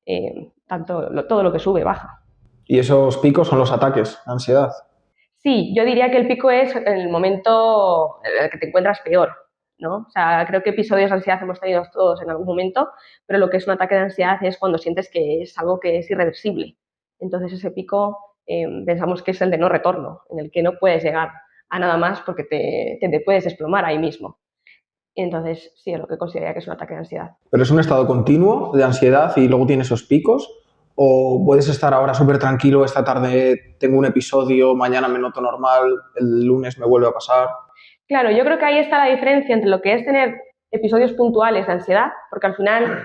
todo lo que sube baja. Y esos picos son los ataques de ansiedad. Sí, yo diría que el pico es el momento en el que te encuentras peor, ¿no? O sea, creo que episodios de ansiedad hemos tenido todos en algún momento, pero lo que es un ataque de ansiedad es cuando sientes que es algo que es irreversible. Entonces ese pico pensamos que es el de no retorno, en el que no puedes llegar a nada más porque te puedes desplomar ahí mismo. Y entonces sí, es lo que consideraría que es un ataque de ansiedad. ¿Pero es un estado continuo de ansiedad y luego tiene esos picos? ¿O puedes estar ahora súper tranquilo, esta tarde tengo un episodio, mañana me noto normal, el lunes me vuelve a pasar? Claro, yo creo que ahí está la diferencia entre lo que es tener episodios puntuales de ansiedad, porque al final,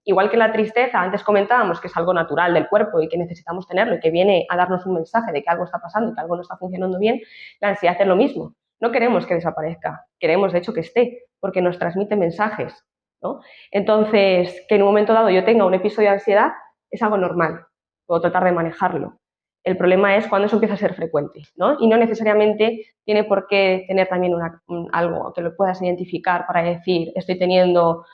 igual que la tristeza, antes comentábamos que es algo natural del cuerpo y que necesitamos tenerlo y que viene a darnos un mensaje de que algo está pasando y que algo no está funcionando bien, la ansiedad es lo mismo. No queremos que desaparezca, queremos de hecho que esté, porque nos transmite mensajes, ¿no? Entonces, que en un momento dado yo tenga un episodio de ansiedad es algo normal, puedo tratar de manejarlo. El problema es cuando eso empieza a ser frecuente, ¿no? Y no necesariamente tiene por qué tener también algo que lo puedas identificar para decir estoy teniendo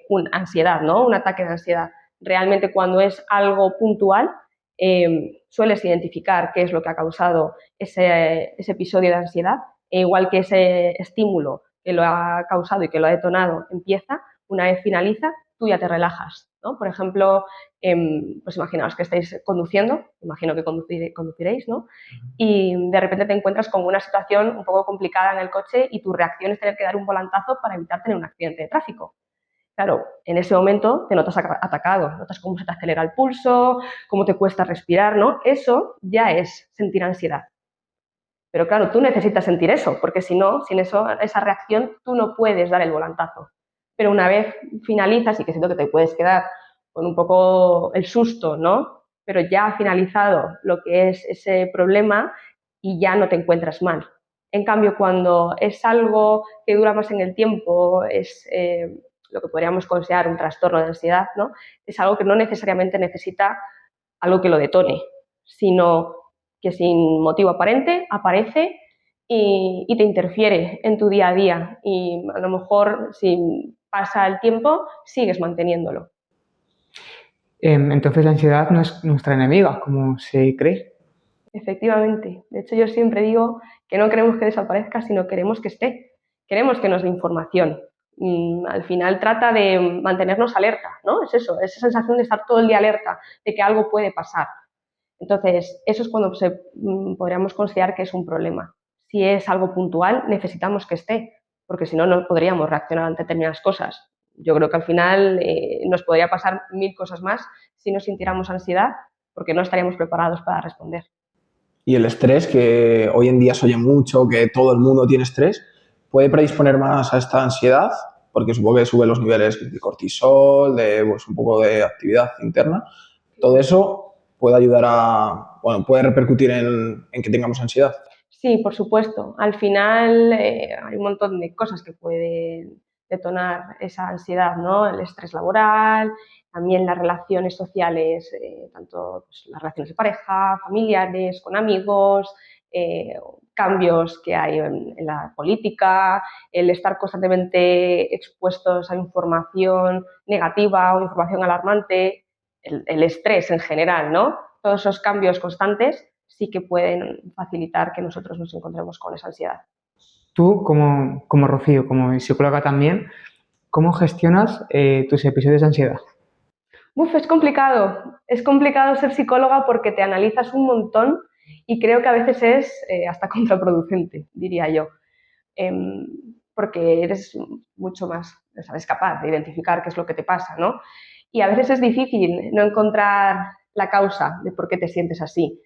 una ansiedad, ¿no? Un ataque de ansiedad. Realmente cuando es algo puntual, sueles identificar qué es lo que ha causado ese episodio de ansiedad, e igual que ese estímulo que lo ha causado y que lo ha detonado empieza, una vez finaliza, tú ya te relajas, ¿no? Por ejemplo, pues imaginaos que estáis conduciendo, imagino que conduciréis, ¿no? Y de repente te encuentras con una situación un poco complicada en el coche y tu reacción es tener que dar un volantazo para evitar tener un accidente de tráfico. Claro, en ese momento te notas atacado, notas cómo se te acelera el pulso, cómo te cuesta respirar, ¿no? Eso ya es sentir ansiedad. Pero claro, tú necesitas sentir eso, porque si no, sin eso, esa reacción, tú no puedes dar el volantazo. Pero una vez finalizas, y que siento que te puedes quedar con un poco el susto, ¿no? Pero ya ha finalizado lo que es ese problema y ya no te encuentras mal. En cambio, cuando es algo que dura más en el tiempo, es lo que podríamos considerar un trastorno de ansiedad, ¿no? Es algo que no necesariamente necesita algo que lo detone, sino que sin motivo aparente aparece y te interfiere en tu día a día y a lo mejor si pasa el tiempo sigues manteniéndolo. Entonces la ansiedad no es nuestra enemiga, como se cree. Efectivamente. De hecho, yo siempre digo que no queremos que desaparezca, sino queremos que esté. Queremos que nos dé información. Al final trata de mantenernos alerta, ¿no? Es eso, esa sensación de estar todo el día alerta, de que algo puede pasar. Entonces, eso es cuando podríamos considerar que es un problema. Si es algo puntual, necesitamos que esté, porque si no, no podríamos reaccionar ante determinadas cosas. Yo creo que al final nos podría pasar 1000 cosas más si no sintiéramos ansiedad, porque no estaríamos preparados para responder. Y el estrés, que hoy en día se oye mucho, que todo el mundo tiene estrés, puede predisponer más a esta ansiedad, porque supongo que sube los niveles de cortisol, de pues, un poco de actividad interna. Todo eso puede ayudar bueno, puede repercutir en que tengamos ansiedad. Sí, por supuesto. Al final hay un montón de cosas que pueden detonar esa ansiedad, ¿no? El estrés laboral, también las relaciones sociales, tanto pues, las relaciones de pareja, familiares, con amigos, cambios que hay en la política, el estar constantemente expuestos a información negativa o información alarmante, el estrés en general, ¿no? Todos esos cambios constantes sí que pueden facilitar que nosotros nos encontremos con esa ansiedad. Tú, como Rocío, como psicóloga también, ¿cómo gestionas tus episodios de ansiedad? Uf, es complicado ser psicóloga porque te analizas un montón y creo que a veces es hasta contraproducente, diría yo, porque eres mucho más, sabes, capaz de identificar qué es lo que te pasa, ¿no? Y a veces es difícil no encontrar la causa de por qué te sientes así.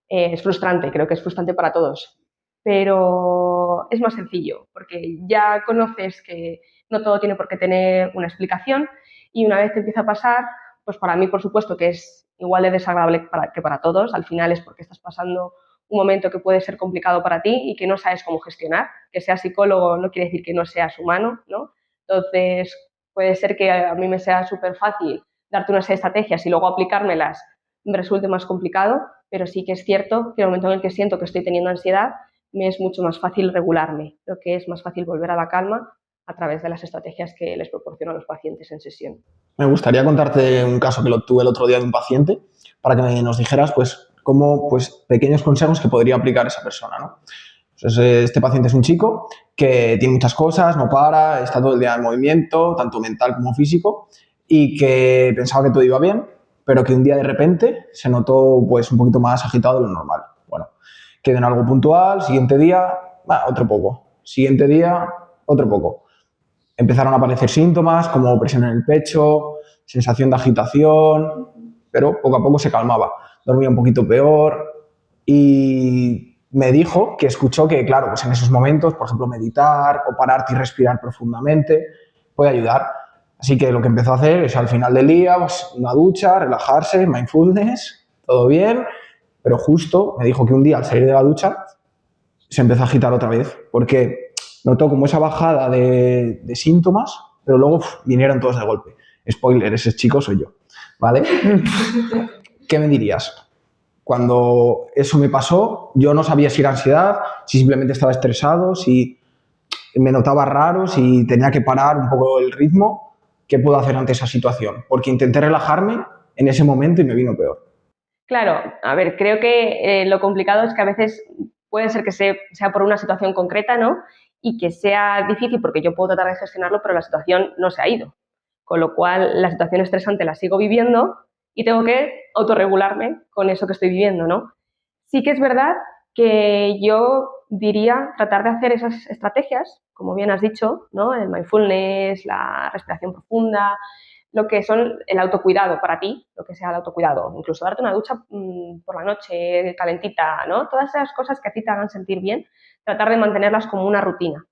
Es frustrante, creo que es frustrante para todos, pero es más sencillo porque ya conoces que no todo tiene por qué tener una explicación y una vez te empieza a pasar, pues para mí, por supuesto, que es igual de desagradable que para todos, al final es porque estás pasando un momento que puede ser complicado para ti y que no sabes cómo gestionar. Que seas psicólogo no quiere decir que no seas humano, ¿no? Entonces, puede ser que a mí me sea súper fácil darte unas estrategias y luego aplicármelas me resulte más complicado, pero sí que es cierto que en el momento en el que siento que estoy teniendo ansiedad, me es mucho más fácil regularme. Creo que es más fácil volver a la calma a través de las estrategias que les proporciono a los pacientes en sesión. Me gustaría contarte un caso que lo tuve el otro día de un paciente para que nos dijeras pues cómo, pues pequeños consejos que podría aplicar esa persona, ¿no? Entonces, este paciente es un chico que tiene muchas cosas, no para, está todo el día en movimiento, tanto mental como físico, y que pensaba que todo iba bien, pero que un día de repente se notó pues un poquito más agitado de lo normal. Bueno, quedó en algo puntual, siguiente día, otro poco, siguiente día, otro poco. Empezaron a aparecer síntomas como presión en el pecho, sensación de agitación, pero poco a poco se calmaba. Dormía un poquito peor y me dijo que escuchó que, claro, pues en esos momentos, por ejemplo, meditar o pararte y respirar profundamente puede ayudar. Así que lo que empezó a hacer es al final del día, pues, una ducha, relajarse, mindfulness, todo bien, pero justo me dijo que un día al salir de la ducha se empezó a agitar otra vez, porque notó como esa bajada de síntomas, pero luego vinieron todos de golpe. Spoiler, ese chico soy yo, ¿vale? ¿Qué me dirías? Cuando eso me pasó, yo no sabía si era ansiedad, si simplemente estaba estresado, si me notaba raro, si tenía que parar un poco el ritmo. ¿Qué puedo hacer ante esa situación? Porque intenté relajarme en ese momento y me vino peor. Claro, a ver, creo que lo complicado es que a veces puede ser que sea por una situación concreta, ¿no? Y que sea difícil porque yo puedo tratar de gestionarlo, pero la situación no se ha ido. Con lo cual, la situación estresante la sigo viviendo y tengo que autorregularme con eso que estoy viviendo, ¿no? Sí que es verdad que yo diría tratar de hacer esas estrategias, como bien has dicho, ¿no? El mindfulness, la respiración profunda, lo que son el autocuidado para ti, lo que sea el autocuidado, incluso darte una ducha por la noche calentita, ¿no? Todas esas cosas que a ti te hagan sentir bien, tratar de mantenerlas como una rutina.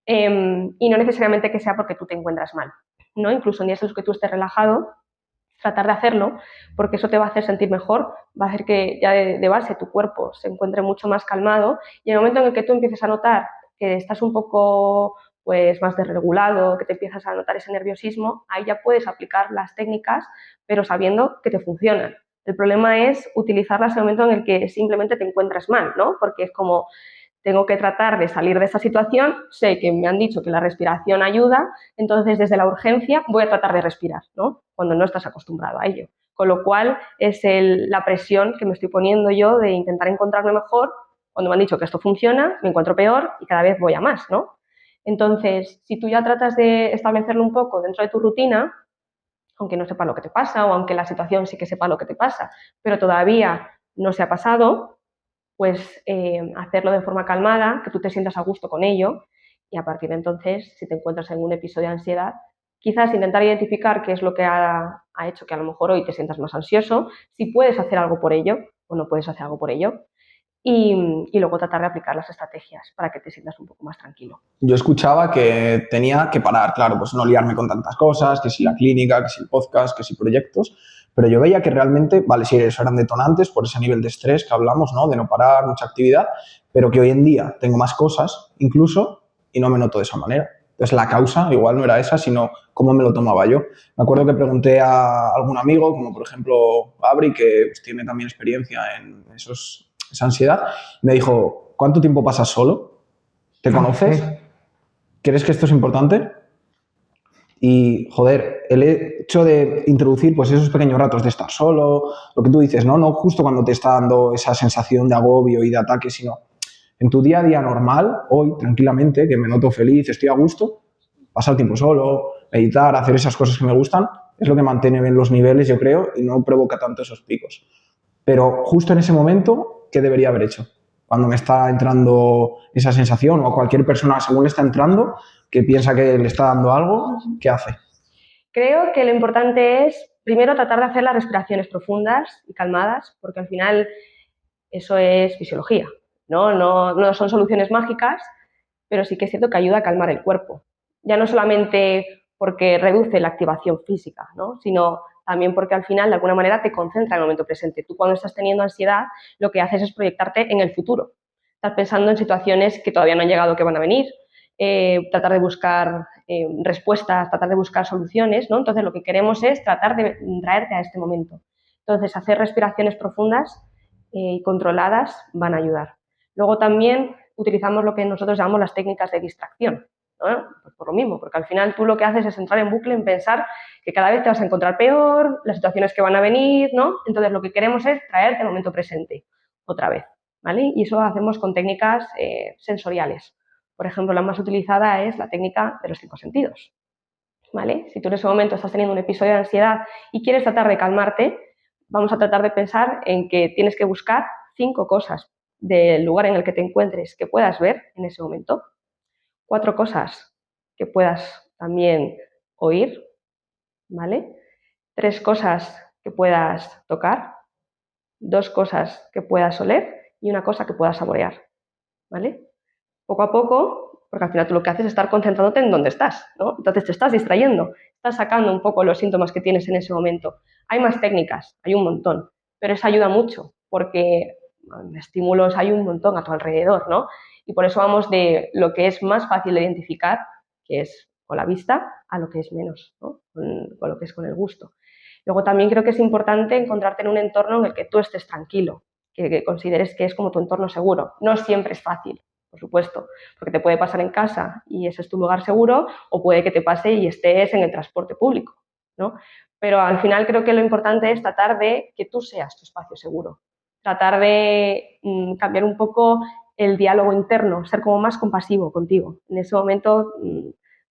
Y no necesariamente que sea porque tú te encuentras mal, ¿no? Incluso en días en los que tú estés relajado, tratar de hacerlo, porque eso te va a hacer sentir mejor, va a hacer que ya de base tu cuerpo se encuentre mucho más calmado y en el momento en el que tú empieces a notar que estás un poco pues más desregulado, que te empiezas a notar ese nerviosismo, ahí ya puedes aplicar las técnicas, pero sabiendo que te funcionan. El problema es utilizarlas en el momento en el que simplemente te encuentras mal, ¿no? Porque es como, tengo que tratar de salir de esa situación, sé que me han dicho que la respiración ayuda, entonces desde la urgencia voy a tratar de respirar, ¿no? Cuando no estás acostumbrado a ello. Con lo cual es la presión que me estoy poniendo yo de intentar encontrarme mejor. Cuando me han dicho que esto funciona, me encuentro peor y cada vez voy a más, ¿no? Entonces, si tú ya tratas de establecerlo un poco dentro de tu rutina, aunque no sepa lo que te pasa o aunque la situación sí que sepa lo que te pasa, pero todavía no se ha pasado, pues hacerlo de forma calmada, que tú te sientas a gusto con ello y a partir de entonces, si te encuentras en un episodio de ansiedad, quizás intentar identificar qué es lo que ha hecho que a lo mejor hoy te sientas más ansioso, si puedes hacer algo por ello o no puedes hacer algo por ello y luego tratar de aplicar las estrategias para que te sientas un poco más tranquilo. Yo escuchaba que tenía que parar, claro, pues no liarme con tantas cosas, que si la clínica, que si el podcast, que si proyectos, pero yo veía que realmente, vale, sí, eso eran detonantes por ese nivel de estrés que hablamos, ¿no? De no parar, mucha actividad, pero que hoy en día tengo más cosas, incluso, y no me noto de esa manera. Entonces, la causa igual no era esa, sino cómo me lo tomaba yo. Me acuerdo que pregunté a algún amigo, como por ejemplo Abri, que pues, tiene también experiencia en esa ansiedad, y me dijo, ¿cuánto tiempo pasas solo? ¿Te conoces? ¿Crees que esto es importante? Y, joder, el hecho de introducir pues esos pequeños ratos de estar solo, lo que tú dices, ¿no? No justo cuando te está dando esa sensación de agobio y de ataque, sino en tu día a día normal, hoy, tranquilamente, que me noto feliz, estoy a gusto, pasar tiempo solo, meditar, hacer esas cosas que me gustan, es lo que mantiene bien los niveles, yo creo, y no provoca tanto esos picos. Pero justo en ese momento, ¿qué debería haber hecho? Cuando me está entrando esa sensación o a cualquier persona según le está entrando, que piensa que le está dando algo, ¿qué hace? Creo que lo importante es, primero, tratar de hacer las respiraciones profundas y calmadas, porque al final eso es fisiología, ¿no? No son soluciones mágicas, pero sí que es cierto que ayuda a calmar el cuerpo. Ya no solamente porque reduce la activación física, ¿no? Sino también porque al final, de alguna manera, te concentra en el momento presente. Tú cuando estás teniendo ansiedad, lo que haces es proyectarte en el futuro. Estás pensando en situaciones que todavía no han llegado, que van a venir, tratar de buscar respuestas, tratar de buscar soluciones, ¿no? Entonces, lo que queremos es tratar de traerte a este momento. Entonces, hacer respiraciones profundas y controladas van a ayudar. Luego también utilizamos lo que nosotros llamamos las técnicas de distracción, ¿no? Pues por lo mismo, porque al final tú lo que haces es entrar en bucle, en pensar que cada vez te vas a encontrar peor, las situaciones que van a venir, ¿no? Entonces lo que queremos es traerte al momento presente otra vez, ¿vale? Y eso lo hacemos con técnicas sensoriales. Por ejemplo, la más utilizada es la técnica de los 5 sentidos, ¿vale? Si tú en ese momento estás teniendo un episodio de ansiedad y quieres tratar de calmarte, vamos a tratar de pensar en que tienes que buscar 5 cosas del lugar en el que te encuentres que puedas ver en ese momento, 4 cosas que puedas también oír, ¿vale? 3 cosas que puedas tocar, 2 cosas que puedas oler y 1 cosa que puedas saborear, ¿vale? Poco a poco, porque al final tú lo que haces es estar concentrándote en dónde estás, ¿no? Entonces te estás distrayendo, estás sacando un poco los síntomas que tienes en ese momento. Hay más técnicas, hay un montón, pero eso ayuda mucho porque estímulos hay un montón a tu alrededor, ¿no? Y por eso vamos de lo que es más fácil de identificar, que es con la vista, a lo que es menos, ¿no? Con lo que es con el gusto. Luego también creo que es importante encontrarte en un entorno en el que tú estés tranquilo, que consideres que es como tu entorno seguro. No siempre es fácil, por supuesto, porque te puede pasar en casa y ese es tu lugar seguro, o puede que te pase y estés en el transporte público, ¿no? Pero al final creo que lo importante es tratar de que tú seas tu espacio seguro, tratar de cambiar un poco el diálogo interno, ser como más compasivo contigo. En ese momento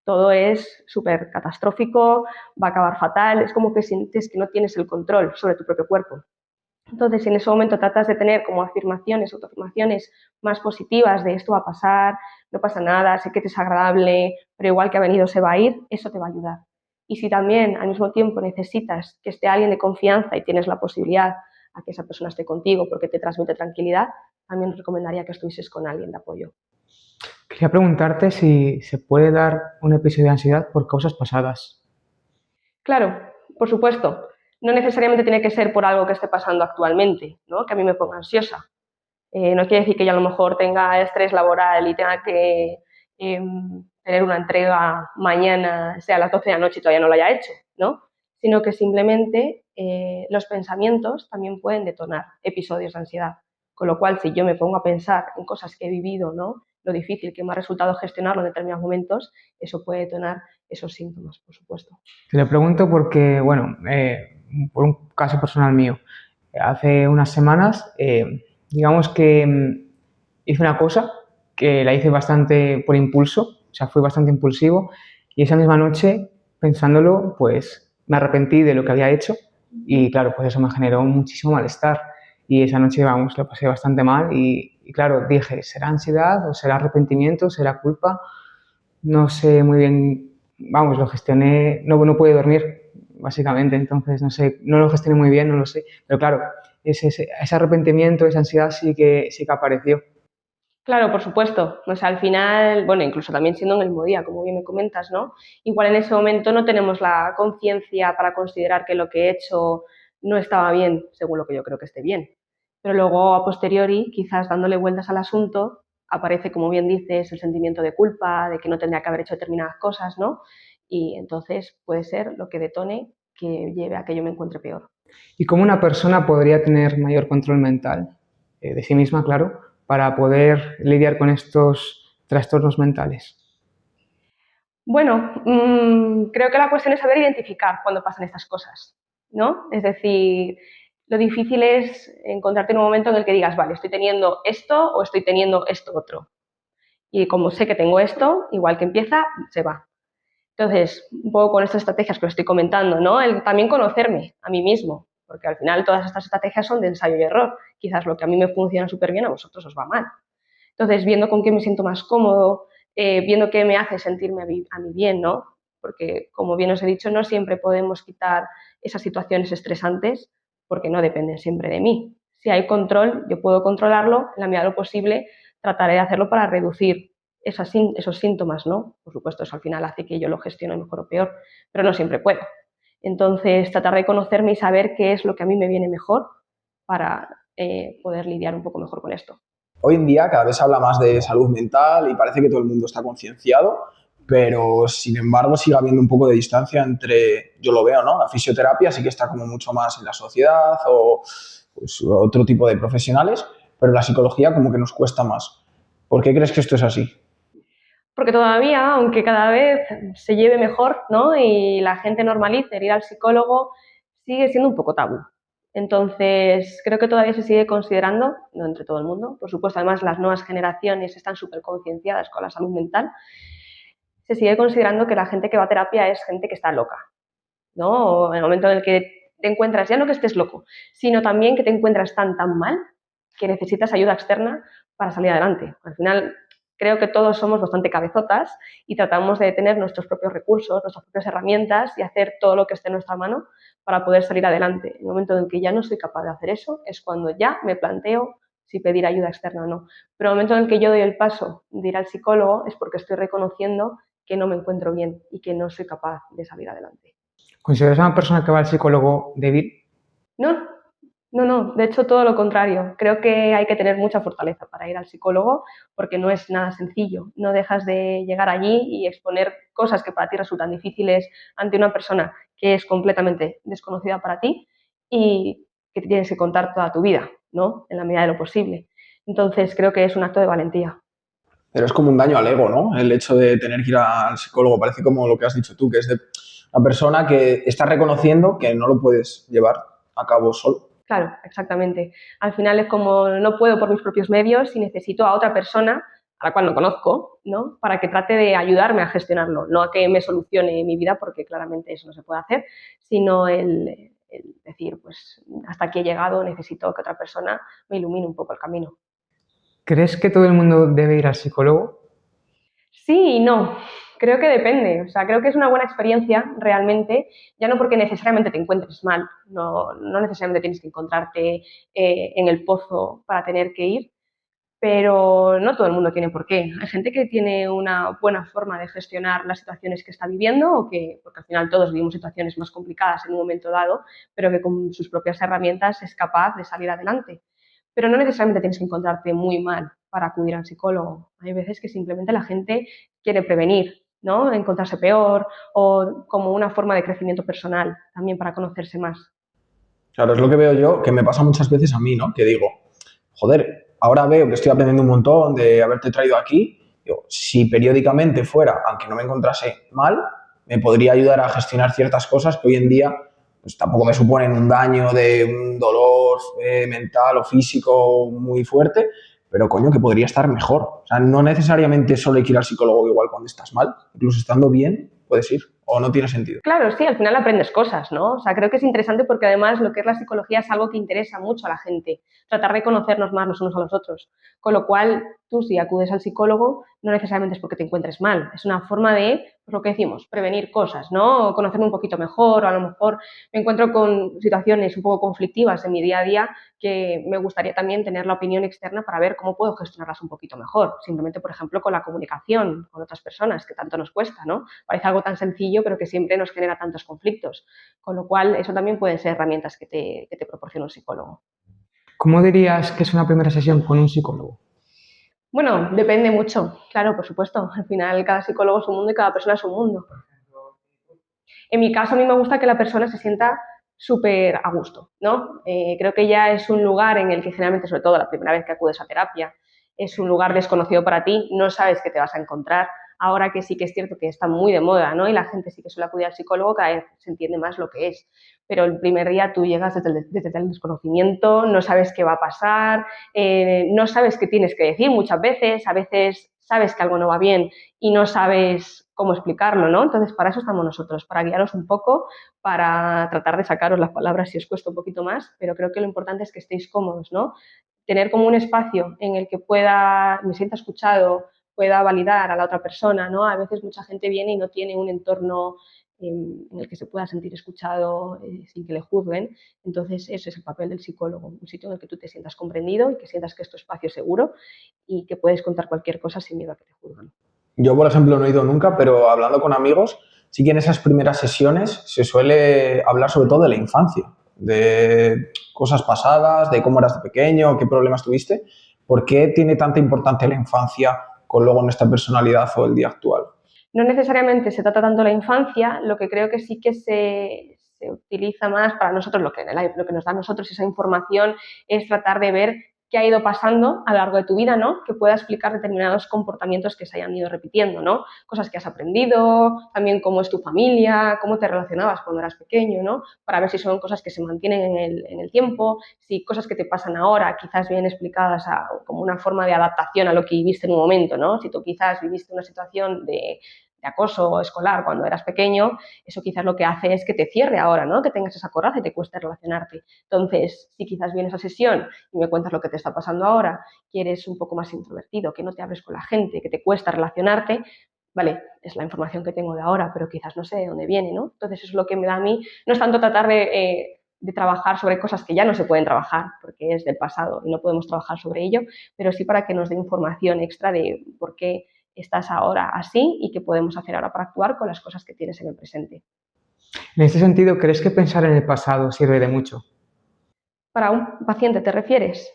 todo es súper catastrófico, va a acabar fatal, es como que sientes que no tienes el control sobre tu propio cuerpo. Entonces, si en ese momento tratas de tener como afirmaciones, autoafirmaciones más positivas de esto va a pasar, no pasa nada, sé que es desagradable, pero igual que ha venido se va a ir, eso te va a ayudar. Y si también al mismo tiempo necesitas que esté alguien de confianza y tienes la posibilidad a que esa persona esté contigo porque te transmite tranquilidad, también recomendaría que estuvieses con alguien de apoyo. Quería preguntarte si se puede dar un episodio de ansiedad por causas pasadas. Claro, por supuesto. No necesariamente tiene que ser por algo que esté pasando actualmente, ¿no? Que a mí me ponga ansiosa. No quiere decir que yo a lo mejor tenga estrés laboral y tenga que tener una entrega mañana, sea a las 12 de la noche y todavía no lo haya hecho, ¿no? Sino que simplemente los pensamientos también pueden detonar episodios de ansiedad. Con lo cual, si yo me pongo a pensar en cosas que he vivido, ¿no? Lo difícil que me ha resultado gestionarlo en determinados momentos, eso puede detonar esos síntomas, por supuesto. Te lo pregunto porque, bueno, por un caso personal mío, hace unas semanas, digamos que hice una cosa que la hice bastante por impulso, o sea, fui bastante impulsivo, y esa misma noche, pensándolo, pues me arrepentí de lo que había hecho y, claro, pues eso me generó muchísimo malestar. Y esa noche, vamos, lo pasé bastante mal y claro, dije, ¿será ansiedad o será arrepentimiento, será culpa? No sé muy bien, vamos, lo gestioné, no pude dormir, básicamente, entonces no sé, no lo gestioné muy bien, no lo sé, pero claro, ese arrepentimiento, esa ansiedad sí que apareció. Claro, por supuesto. O sea, al final, bueno, incluso también siendo en el mismo día, como bien me comentas, ¿no? Igual en ese momento no tenemos la conciencia para considerar que lo que he hecho no estaba bien, según lo que yo creo que esté bien. Pero luego, a posteriori, quizás dándole vueltas al asunto, aparece, como bien dices, el sentimiento de culpa, de que no tendría que haber hecho determinadas cosas, ¿no? Y entonces puede ser lo que detone que lleve a que yo me encuentre peor. ¿Y cómo una persona podría tener mayor control mental de sí misma, claro, para poder lidiar con estos trastornos mentales? Bueno, creo que la cuestión es saber identificar cuando pasan estas cosas, ¿no? Es decir, lo difícil es encontrarte en un momento en el que digas, vale, estoy teniendo esto o estoy teniendo esto otro. Y como sé que tengo esto, igual que empieza, se va. Entonces, un poco con estas estrategias que os estoy comentando, ¿no? El también conocerme a mí mismo, porque al final todas estas estrategias son de ensayo y error. Quizás lo que a mí me funciona súper bien a vosotros os va mal. Entonces, viendo con qué me siento más cómodo, viendo qué me hace sentirme a mí bien, ¿no? Porque, como bien os he dicho, no siempre podemos quitar esas situaciones estresantes porque no dependen siempre de mí. Si hay control, yo puedo controlarlo, en la medida de lo posible trataré de hacerlo para reducir esos síntomas, ¿no? Por supuesto, eso al final hace que yo lo gestione mejor o peor, pero no siempre puedo. Entonces, tratar de conocerme y saber qué es lo que a mí me viene mejor para poder lidiar un poco mejor con esto. Hoy en día cada vez se habla más de salud mental y parece que todo el mundo está concienciado, pero sin embargo sigue habiendo un poco de distancia entre, yo lo veo, ¿no? La fisioterapia sí que está como mucho más en la sociedad o pues, otro tipo de profesionales, pero la psicología como que nos cuesta más. ¿Por qué crees que esto es así? Porque todavía, aunque cada vez se lleve mejor, ¿no? Y la gente normalice el ir al psicólogo, sigue siendo un poco tabú. Entonces, creo que todavía se sigue considerando, no entre todo el mundo, por supuesto, además las nuevas generaciones están súper concienciadas con la salud mental, se sigue considerando que la gente que va a terapia es gente que está loca, ¿no? O en el momento en el que te encuentras, ya no que estés loco, sino también que te encuentras tan mal que necesitas ayuda externa para salir adelante. Al final, creo que todos somos bastante cabezotas y tratamos de tener nuestros propios recursos, nuestras propias herramientas y hacer todo lo que esté en nuestra mano para poder salir adelante. En el momento en que ya no soy capaz de hacer eso es cuando ya me planteo si pedir ayuda externa o no. Pero en el momento en el que yo doy el paso de ir al psicólogo es porque estoy reconociendo que no me encuentro bien y que no soy capaz de salir adelante. ¿Consideras a una persona que va al psicólogo débil? No, no, de hecho todo lo contrario. Creo que hay que tener mucha fortaleza para ir al psicólogo porque no es nada sencillo. No dejas de llegar allí y exponer cosas que para ti resultan difíciles ante una persona que es completamente desconocida para ti y que te tienes que contar toda tu vida, ¿no? En la medida de lo posible. Entonces creo que es un acto de valentía. Pero es como un daño al ego, ¿no? El hecho de tener que ir al psicólogo. Parece como lo que has dicho tú, que es de una persona que está reconociendo que no lo puedes llevar a cabo solo. Claro, exactamente. Al final es como no puedo por mis propios medios y necesito a otra persona a la cual no conozco, ¿no? Para que trate de ayudarme a gestionarlo, no a que me solucione mi vida, porque claramente eso no se puede hacer, sino el decir, pues hasta aquí he llegado, necesito que otra persona me ilumine un poco el camino. ¿Crees que todo el mundo debe ir al psicólogo? Sí y no. Creo que depende. O sea, creo que es una buena experiencia realmente, ya no porque necesariamente te encuentres mal, no necesariamente tienes que encontrarte en el pozo para tener que ir, pero no todo el mundo tiene por qué. Hay gente que tiene una buena forma de gestionar las situaciones que está viviendo, porque al final todos vivimos situaciones más complicadas en un momento dado, pero que con sus propias herramientas es capaz de salir adelante. Pero no necesariamente tienes que encontrarte muy mal para acudir al psicólogo. Hay veces que simplemente la gente quiere prevenir, ¿no? Encontrarse peor o como una forma de crecimiento personal, también para conocerse más. Claro, es lo que veo yo, que me pasa muchas veces a mí, ¿no? Que digo, joder, ahora veo que estoy aprendiendo un montón de haberte traído aquí. Digo, si periódicamente fuera, aunque no me encontrase mal, me podría ayudar a gestionar ciertas cosas que hoy en día pues tampoco me suponen un daño de un dolor mental o físico muy fuerte, pero coño, que podría estar mejor. O sea, no necesariamente solo hay que ir al psicólogo igual cuando estás mal, incluso estando bien puedes ir, o no tiene sentido. Claro, sí, al final aprendes cosas, ¿no? O sea, creo que es interesante porque además lo que es la psicología es algo que interesa mucho a la gente, tratar de conocernos más los unos a los otros. Con lo cual, tú si acudes al psicólogo, no necesariamente es porque te encuentres mal, es una forma de, pues lo que decimos, prevenir cosas, ¿no? O conocerme un poquito mejor, o a lo mejor me encuentro con situaciones un poco conflictivas en mi día a día que me gustaría también tener la opinión externa para ver cómo puedo gestionarlas un poquito mejor. Simplemente, por ejemplo, con la comunicación con otras personas, que tanto nos cuesta, ¿no? Parece algo tan sencillo, pero que siempre nos genera tantos conflictos. Con lo cual, eso también pueden ser herramientas que te proporciona un psicólogo. ¿Cómo dirías que es una primera sesión con un psicólogo? Bueno, depende mucho, claro, por supuesto. Al final, cada psicólogo es un mundo y cada persona es un mundo. En mi caso, a mí me gusta que la persona se sienta súper a gusto, ¿no? Creo que ya es un lugar en el que generalmente, sobre todo la primera vez que acudes a terapia, es un lugar desconocido para ti, no sabes qué te vas a encontrar. Ahora que sí que es cierto que está muy de moda, ¿no? Y la gente sí que suele acudir al psicólogo, cada vez se entiende más lo que es. Pero el primer día tú llegas desde el desconocimiento, no sabes qué va a pasar, no sabes qué tienes que decir muchas veces, a veces sabes que algo no va bien y no sabes cómo explicarlo, ¿no? Entonces, para eso estamos nosotros, para guiaros un poco, para tratar de sacaros las palabras si os cuesta un poquito más, pero creo que lo importante es que estéis cómodos, ¿no? Tener como un espacio en el que me sienta escuchado, pueda validar a la otra persona, ¿no? A veces mucha gente viene y no tiene un entorno en el que se pueda sentir escuchado sin que le juzguen. Entonces, ese es el papel del psicólogo, un sitio en el que tú te sientas comprendido y que sientas que es tu espacio seguro y que puedes contar cualquier cosa sin miedo a que te juzguen. Yo, por ejemplo, no he ido nunca, pero hablando con amigos, sí que en esas primeras sesiones se suele hablar sobre todo de la infancia, de cosas pasadas, de cómo eras de pequeño, qué problemas tuviste. ¿Por qué tiene tanta importancia la infancia con luego nuestra personalidad o el día actual? No necesariamente se trata tanto de la infancia, lo que creo que sí que se utiliza más para nosotros, lo que nos da a nosotros esa información es tratar de ver qué ha ido pasando a lo largo de tu vida, ¿no? Que pueda explicar determinados comportamientos que se hayan ido repitiendo, ¿no? Cosas que has aprendido, también cómo es tu familia, cómo te relacionabas cuando eras pequeño, ¿no? Para ver si son cosas que se mantienen en el tiempo, si cosas que te pasan ahora quizás vienen explicadas como una forma de adaptación a lo que viviste en un momento, ¿no? Si tú quizás viviste una situación de acoso escolar cuando eras pequeño, eso quizás lo que hace es que te cierre ahora, ¿no? Que tengas esa coraza y te cueste relacionarte. Entonces, si quizás vienes a sesión y me cuentas lo que te está pasando ahora, que eres un poco más introvertido, que no te abres con la gente, que te cuesta relacionarte, vale, es la información que tengo de ahora, pero quizás no sé de dónde viene, ¿no? Entonces, eso es lo que me da a mí. No es tanto tratar de trabajar sobre cosas que ya no se pueden trabajar, porque es del pasado y no podemos trabajar sobre ello, pero sí para que nos dé información extra de por qué estás ahora así y qué podemos hacer ahora para actuar con las cosas que tienes en el presente. En este sentido, ¿crees que pensar en el pasado sirve de mucho? ¿Para un paciente te refieres?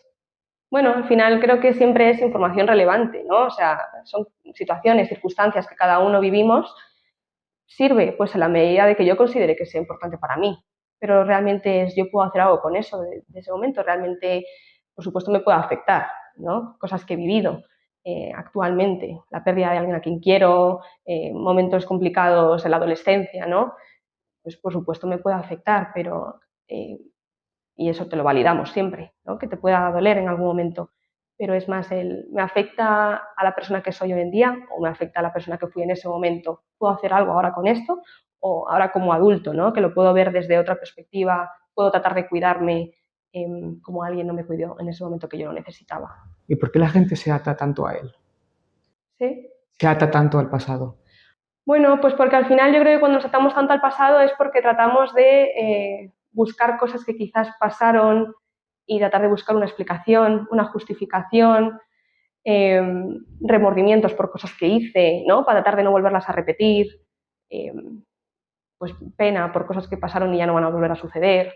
Bueno, al final creo que siempre es información relevante, ¿no? O sea, son situaciones, circunstancias que cada uno vivimos. Sirve, pues en la medida de que yo considere que sea importante para mí. Pero realmente yo puedo hacer algo con eso de ese momento. Realmente, por supuesto, me puede afectar, ¿no? Cosas que he vivido actualmente, la pérdida de alguien a quien quiero, momentos complicados en la adolescencia, ¿no? Pues por supuesto me puede afectar, pero y eso te lo validamos siempre, ¿no? Que te pueda doler en algún momento, pero es más ¿me afecta a la persona que soy hoy en día o me afecta a la persona que fui en ese momento? ¿Puedo hacer algo ahora con esto? O ahora como adulto, ¿no? Que lo puedo ver desde otra perspectiva, puedo tratar de cuidarme como alguien no me cuidó en ese momento que yo lo necesitaba. ¿Y por qué la gente se ata tanto a él? ¿Sí? Se ata tanto al pasado. Bueno, pues porque al final yo creo que cuando nos atamos tanto al pasado es porque tratamos de buscar cosas que quizás pasaron y tratar de buscar una explicación, una justificación, eh, remordimientos por cosas que hice, ¿no? Para tratar de no volverlas a repetir, eh, pues pena por cosas que pasaron y ya no van a volver a suceder.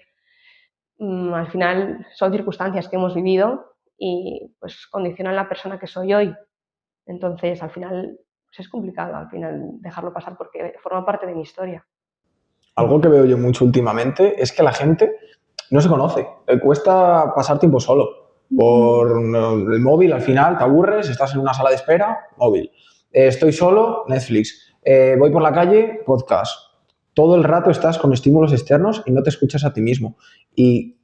Al final son circunstancias que hemos vivido y pues condicionan la persona que soy hoy. Entonces, al final, pues es complicado al final dejarlo pasar porque forma parte de mi historia. Algo que veo yo mucho últimamente es que la gente no se conoce. Le cuesta pasar tiempo solo. Por el móvil, al final, te aburres, estás en una sala de espera, móvil. Estoy solo, Netflix. Voy por la calle, podcast. Todo el rato estás con estímulos externos y no te escuchas a ti mismo. ¿Y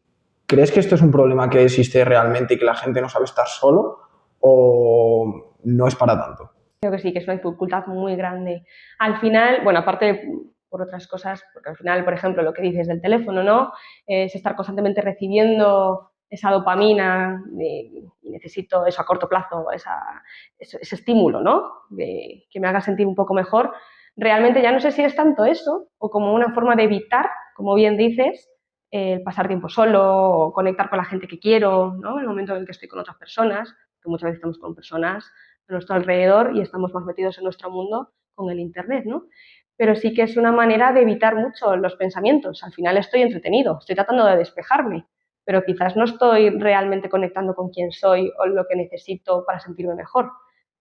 crees que esto es un problema que existe realmente y que la gente no sabe estar solo o no es para tanto? Creo que sí, que es una dificultad muy grande. Al final, bueno, aparte por otras cosas, porque al final, por ejemplo, lo que dices del teléfono, ¿no? Es estar constantemente recibiendo esa dopamina y necesito eso a corto plazo, ese estímulo, ¿no? Que me haga sentir un poco mejor. Realmente ya no sé si es tanto eso o como una forma de evitar, como bien dices, el pasar tiempo solo o conectar con la gente que quiero, ¿no? En el momento en el que estoy con otras personas, que muchas veces estamos con personas a nuestro alrededor y estamos más metidos en nuestro mundo con el Internet, ¿no? Pero sí que es una manera de evitar mucho los pensamientos. Al final estoy entretenido, estoy tratando de despejarme, pero quizás no estoy realmente conectando con quién soy o lo que necesito para sentirme mejor.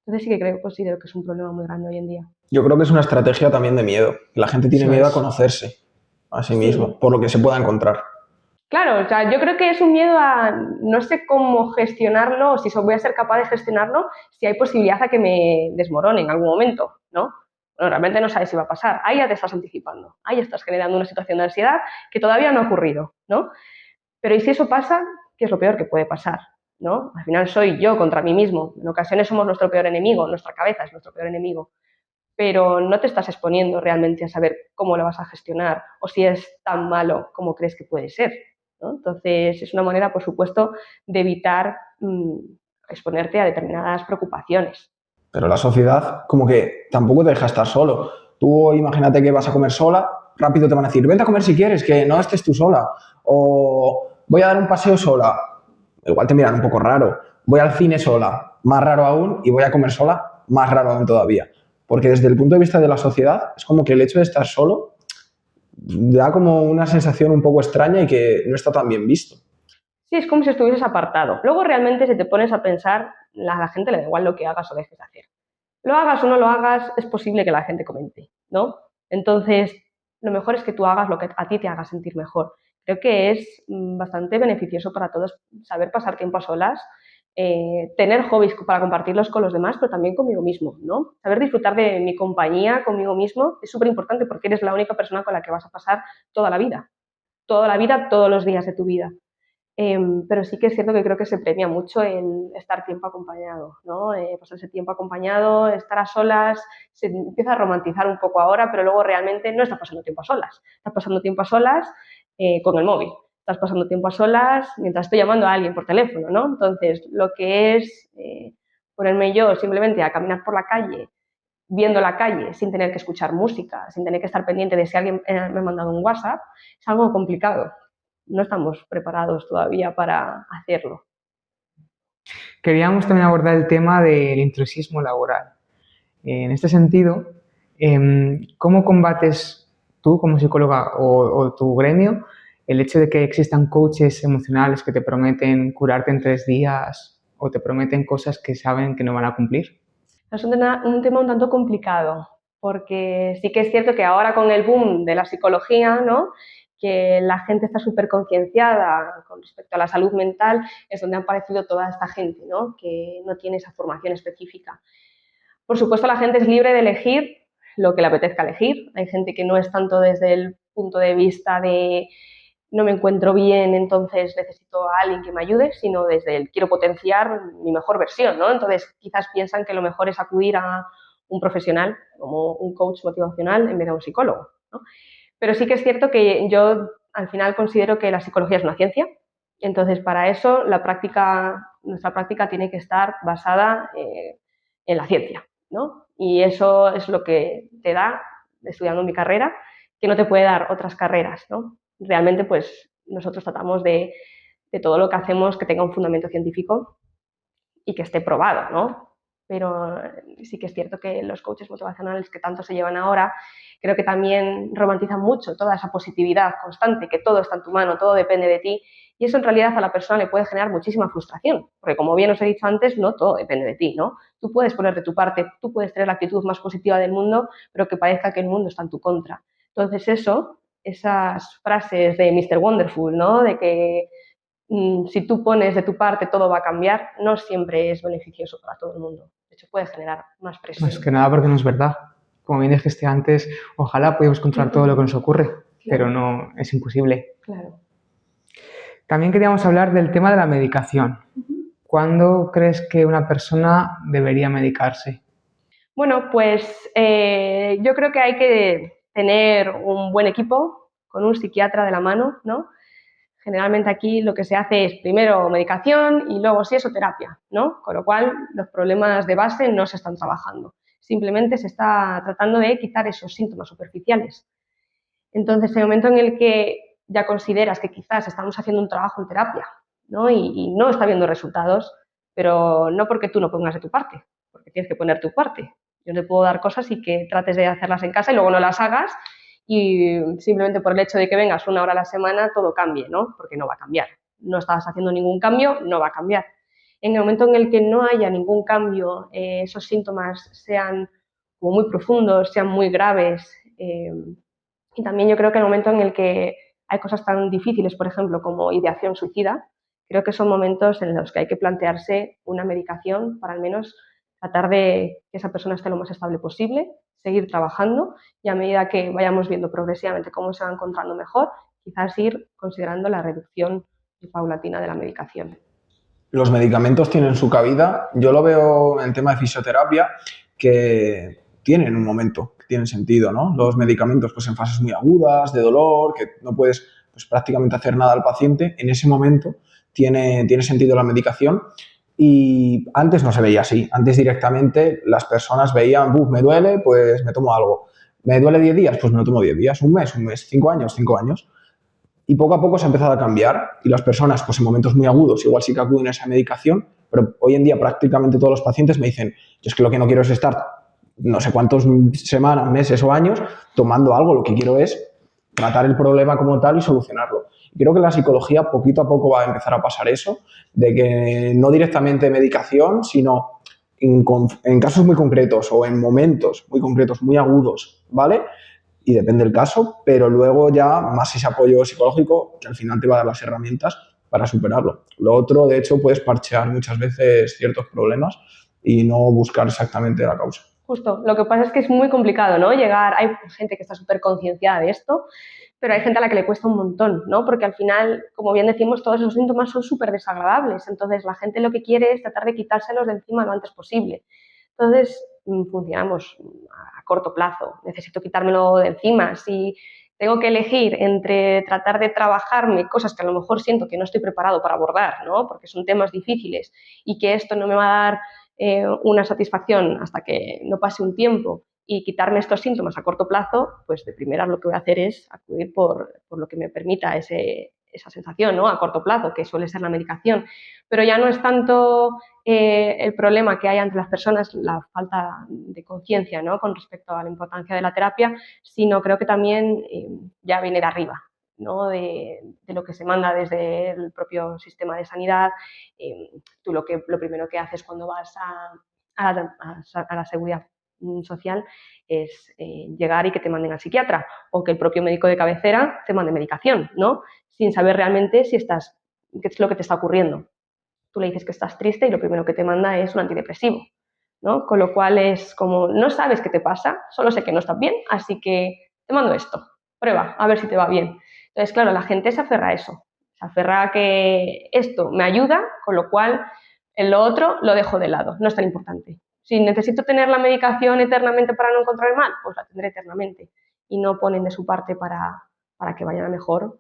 Entonces sí que considero que es un problema muy grande hoy en día. Yo creo que es una estrategia también de miedo. La gente tiene Eso miedo a es. conocerse a sí Sí, mismo, por lo que se pueda encontrar. claro, o sea, yo creo que es un miedo a no sé cómo gestionarlo o si voy a ser capaz de gestionarlo si hay posibilidad a que me desmorone en algún momento, ¿no? Bueno, realmente no sabes si va a pasar. Ahí ya te estás anticipando, ahí ya estás generando una situación de ansiedad que todavía no ha ocurrido, ¿no? Pero ¿y si eso pasa? ¿Qué es lo peor que puede pasar? ¿No? Al final soy yo contra mí mismo. En ocasiones somos nuestro peor enemigo, nuestra cabeza es nuestro peor enemigo. Pero no te estás exponiendo realmente a saber cómo lo vas a gestionar o si es tan malo como crees que puede ser, ¿no? Entonces, es una manera, por supuesto, de evitar exponerte a determinadas preocupaciones. Pero la sociedad como que tampoco te deja estar solo. Tú imagínate que vas a comer sola, rápido te van a decir, vente a comer si quieres, que no estés tú sola. O voy a dar un paseo sola, igual te miran un poco raro. Voy al cine sola, más raro aún, y voy a comer sola, más raro aún todavía. Porque desde el punto de vista de la sociedad, es como que el hecho de estar solo da como una sensación un poco extraña y que no está tan bien visto. Sí, es como si estuvieses apartado. Luego realmente si te pones a pensar, a la gente le da igual lo que hagas o dejes de hacer. Lo hagas o no lo hagas, es posible que la gente comente, ¿no? Entonces, lo mejor es que tú hagas lo que a ti te haga sentir mejor. Creo que es bastante beneficioso para todos saber pasar tiempo a solas, tener hobbies para compartirlos con los demás, pero también conmigo mismo, ¿no? Saber disfrutar de mi compañía conmigo mismo es súper importante porque eres la única persona con la que vas a pasar toda la vida, todos los días de tu vida. Pero sí que es cierto que creo que se premia mucho el estar tiempo acompañado, ¿no? Pasarse tiempo acompañado, estar a solas, se empieza a romantizar un poco ahora, pero luego realmente no estás pasando tiempo a solas. Estás pasando tiempo a solas con el móvil. Estás pasando tiempo a solas mientras estoy llamando a alguien por teléfono, ¿no? Entonces, lo que es ponerme yo simplemente a caminar por la calle, viendo la calle, sin tener que escuchar música, sin tener que estar pendiente de si alguien me ha mandado un WhatsApp, es algo complicado. No estamos preparados todavía para hacerlo. Queríamos también abordar el tema del intrusismo laboral. En este sentido, ¿cómo combates tú como psicóloga o tu gremio el hecho de que existan coaches emocionales que te prometen curarte en 3 días o te prometen cosas que saben que no van a cumplir? Es un tema un tanto complicado, porque sí que es cierto que ahora con el boom de la psicología, ¿no?, que la gente está súper concienciada con respecto a la salud mental, es donde ha aparecido toda esta gente, ¿no?, que no tiene esa formación específica. Por supuesto, la gente es libre de elegir lo que le apetezca elegir. Hay gente que no es tanto desde el punto de vista de no me encuentro bien, entonces necesito a alguien que me ayude, sino desde el quiero potenciar mi mejor versión, ¿no? Entonces, quizás piensan que lo mejor es acudir a un profesional, como un coach motivacional, en vez de a un psicólogo, ¿no? Pero sí que es cierto que yo al final considero que la psicología es una ciencia, entonces para eso nuestra práctica tiene que estar basada en la ciencia, ¿no? Y eso es lo que te da estudiando mi carrera, que no te puede dar otras carreras, ¿no? Realmente, pues nosotros tratamos de todo lo que hacemos que tenga un fundamento científico y que esté probado, ¿no? Pero sí que es cierto que los coaches motivacionales que tanto se llevan ahora, creo que también romantizan mucho toda esa positividad constante, que todo está en tu mano, todo depende de ti, y eso en realidad a la persona le puede generar muchísima frustración, porque como bien os he dicho antes, no todo depende de ti, ¿no? Tú puedes poner de tu parte, tú puedes tener la actitud más positiva del mundo, pero que parezca que el mundo está en tu contra. Entonces esas frases de Mr. Wonderful, ¿no?, de que si tú pones de tu parte todo va a cambiar, no siempre es beneficioso para todo el mundo. De hecho, puede generar más presión. Más que nada porque no es verdad. Como bien dijiste antes, ojalá pudiéramos controlar todo lo que nos ocurre, claro, pero no, es imposible. Claro. También queríamos hablar del tema de la medicación. ¿Cuándo crees que una persona debería medicarse? Bueno, pues yo creo que hay que tener un buen equipo con un psiquiatra de la mano, ¿no? Generalmente aquí lo que se hace es primero medicación y luego si eso terapia, ¿no? Con lo cual los problemas de base no se están trabajando. Simplemente se está tratando de quitar esos síntomas superficiales. Entonces, en el momento en el que ya consideras que quizás estamos haciendo un trabajo en terapia, ¿no?, y no está viendo resultados, pero no porque tú no pongas de tu parte, porque tienes que poner tu parte. Yo te puedo dar cosas y que trates de hacerlas en casa y luego no las hagas y simplemente por el hecho de que vengas 1 hora a la semana todo cambie, ¿no? Porque no va a cambiar. No estás haciendo ningún cambio, no va a cambiar. En el momento en el que no haya ningún cambio, esos síntomas sean como muy profundos, sean muy graves, y también yo creo que el momento en el que hay cosas tan difíciles, por ejemplo, como ideación suicida, creo que son momentos en los que hay que plantearse una medicación para al menos tratar de que esa persona esté lo más estable posible, seguir trabajando y a medida que vayamos viendo progresivamente cómo se va encontrando mejor, quizás ir considerando la reducción paulatina de la medicación. Los medicamentos tienen su cabida. Yo lo veo en el tema de fisioterapia que tienen un momento, que tienen sentido, ¿no? Los medicamentos pues en fases muy agudas, de dolor, que no puedes pues, prácticamente hacer nada al paciente, en ese momento tiene sentido la medicación. Y antes no se veía así. Antes directamente las personas veían, me duele, pues me tomo algo. ¿Me duele 10 días? Pues me lo tomo 10 días. Un mes, 5 años, 5 años. Y poco a poco se ha empezado a cambiar y las personas, pues en momentos muy agudos, igual sí que acuden a esa medicación, pero hoy en día prácticamente todos los pacientes me dicen, yo es que lo que no quiero es estar no sé cuántas semanas, meses o años tomando algo, lo que quiero es tratar el problema como tal y solucionarlo. Y creo que en la psicología poquito a poco va a empezar a pasar eso, de que no directamente medicación, sino en casos muy concretos o en momentos muy concretos, muy agudos, ¿vale? y depende del caso, pero luego ya más ese apoyo psicológico que al final te va a dar las herramientas para superarlo. Lo otro, de hecho, puedes parchear muchas veces ciertos problemas y no buscar exactamente la causa. Justo, lo que pasa es que es muy complicado, ¿no? Llegar, hay gente que está súper concienciada de esto, pero hay gente a la que le cuesta un montón, ¿no? Porque al final, como bien decimos, todos esos síntomas son súper desagradables, entonces la gente lo que quiere es tratar de quitárselos de encima lo antes posible. Entonces, funcionamos a corto plazo, necesito quitármelo de encima. Si tengo que elegir entre tratar de trabajarme cosas que a lo mejor siento que no estoy preparado para abordar, ¿no? Porque son temas difíciles y que esto no me va a dar una satisfacción hasta que no pase un tiempo y quitarme estos síntomas a corto plazo, pues de primera lo que voy a hacer es acudir por lo que me permita esa sensación, ¿no? A corto plazo, que suele ser la medicación. Pero ya no es tanto el problema que hay ante las personas, la falta de conciencia, ¿no? Con respecto a la importancia de la terapia, sino creo que también ya viene de arriba, ¿no? De lo que se manda desde el propio sistema de sanidad. Tú lo primero que haces cuando vas a la seguridad social es llegar y que te manden al psiquiatra o que el propio médico de cabecera te mande medicación, ¿no? Sin saber realmente qué es lo que te está ocurriendo. Tú le dices que estás triste y lo primero que te manda es un antidepresivo, ¿no? Con lo cual es como, no sabes qué te pasa, solo sé que no estás bien, así que te mando esto, prueba, a ver si te va bien. Entonces, claro, la gente se aferra a eso, se aferra a que esto me ayuda, con lo cual en lo otro lo dejo de lado, no es tan importante. Si necesito tener la medicación eternamente para no encontrarme mal, pues la tendré eternamente. Y no ponen de su parte para que vayan a mejor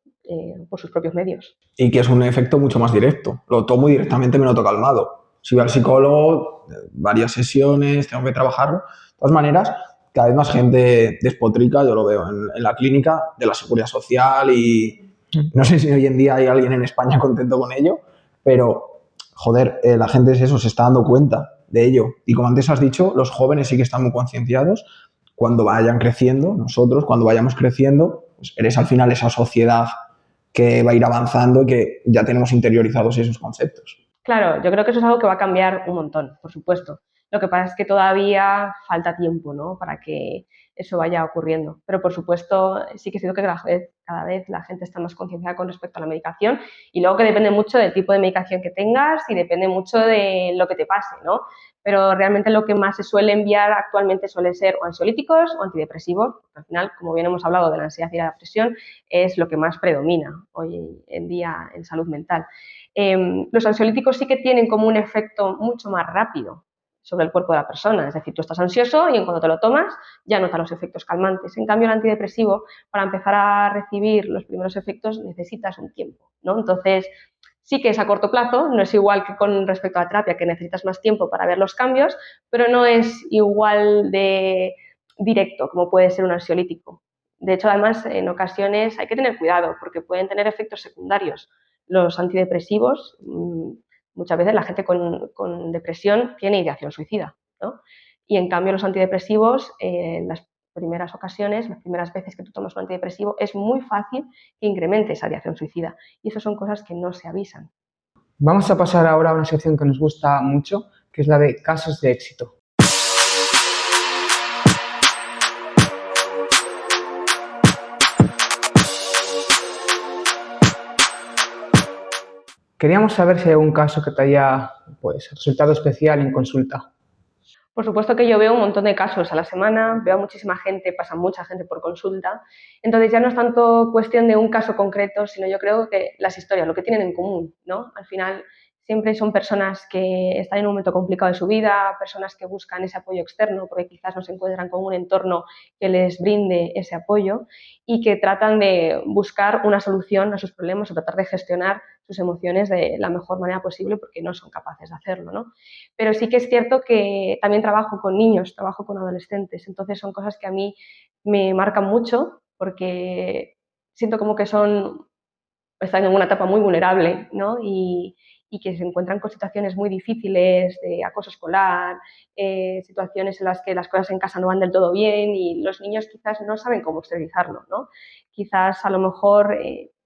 por sus propios medios. Y que es un efecto mucho más directo. Lo tomo y directamente me noto calmado. Si voy al psicólogo, varias sesiones, tengo que trabajarlo. De todas maneras, cada vez más gente despotrica, yo lo veo en la clínica, de la seguridad social y no sé si hoy en día hay alguien en España contento con ello, pero, joder, la gente es eso, se está dando cuenta de ello. Y como antes has dicho, los jóvenes sí que están muy concienciados. Cuando vayan creciendo, nosotros, cuando vayamos creciendo, pues eres al final esa sociedad que va a ir avanzando y que ya tenemos interiorizados esos conceptos. Claro, yo creo que eso es algo que va a cambiar un montón, por supuesto. Lo que pasa es que todavía falta tiempo, ¿no? Para que eso vaya ocurriendo. Pero por supuesto, sí que siento que cada vez la gente está más concienciada con respecto a la medicación y luego que depende mucho del tipo de medicación que tengas y depende mucho de lo que te pase, ¿no? Pero realmente lo que más se suele enviar actualmente suele ser o ansiolíticos o antidepresivos, porque al final, como bien hemos hablado de la ansiedad y la depresión, es lo que más predomina hoy en día en salud mental. Los ansiolíticos sí que tienen como un efecto mucho más rápido sobre el cuerpo de la persona, es decir, tú estás ansioso y en cuanto te lo tomas ya notas los efectos calmantes. En cambio, el antidepresivo, para empezar a recibir los primeros efectos necesitas un tiempo, ¿no? Entonces, sí que es a corto plazo, no es igual que con respecto a la terapia, que necesitas más tiempo para ver los cambios, pero no es igual de directo como puede ser un ansiolítico. De hecho, además, en ocasiones hay que tener cuidado porque pueden tener efectos secundarios. Los antidepresivos, muchas veces la gente con depresión tiene ideación suicida, ¿no? Y en cambio los antidepresivos, en las primeras ocasiones, las primeras veces que tú tomas un antidepresivo, es muy fácil que incremente esa ideación suicida. Y eso son cosas que no se avisan. Vamos a pasar ahora a una sección que nos gusta mucho, que es la de casos de éxito. Queríamos saber si hay algún caso que te haya resultado especial en consulta. Por supuesto que yo veo un montón de casos a la semana, veo a muchísima gente, pasa mucha gente por consulta, entonces ya no es tanto cuestión de un caso concreto, sino yo creo que las historias, lo que tienen en común, ¿no? Al final siempre son personas que están en un momento complicado de su vida, personas que buscan ese apoyo externo porque quizás no se encuentran con un entorno que les brinde ese apoyo y que tratan de buscar una solución a sus problemas o tratar de gestionar sus emociones de la mejor manera posible porque no son capaces de hacerlo, ¿no? Pero sí que es cierto que también trabajo con niños, trabajo con adolescentes, entonces son cosas que a mí me marcan mucho porque siento como que están en una etapa muy vulnerable, ¿no? Y que se encuentran con situaciones muy difíciles de acoso escolar, situaciones en las que las cosas en casa no van del todo bien y los niños quizás no saben cómo exteriorizarlo, ¿no? Quizás a lo mejor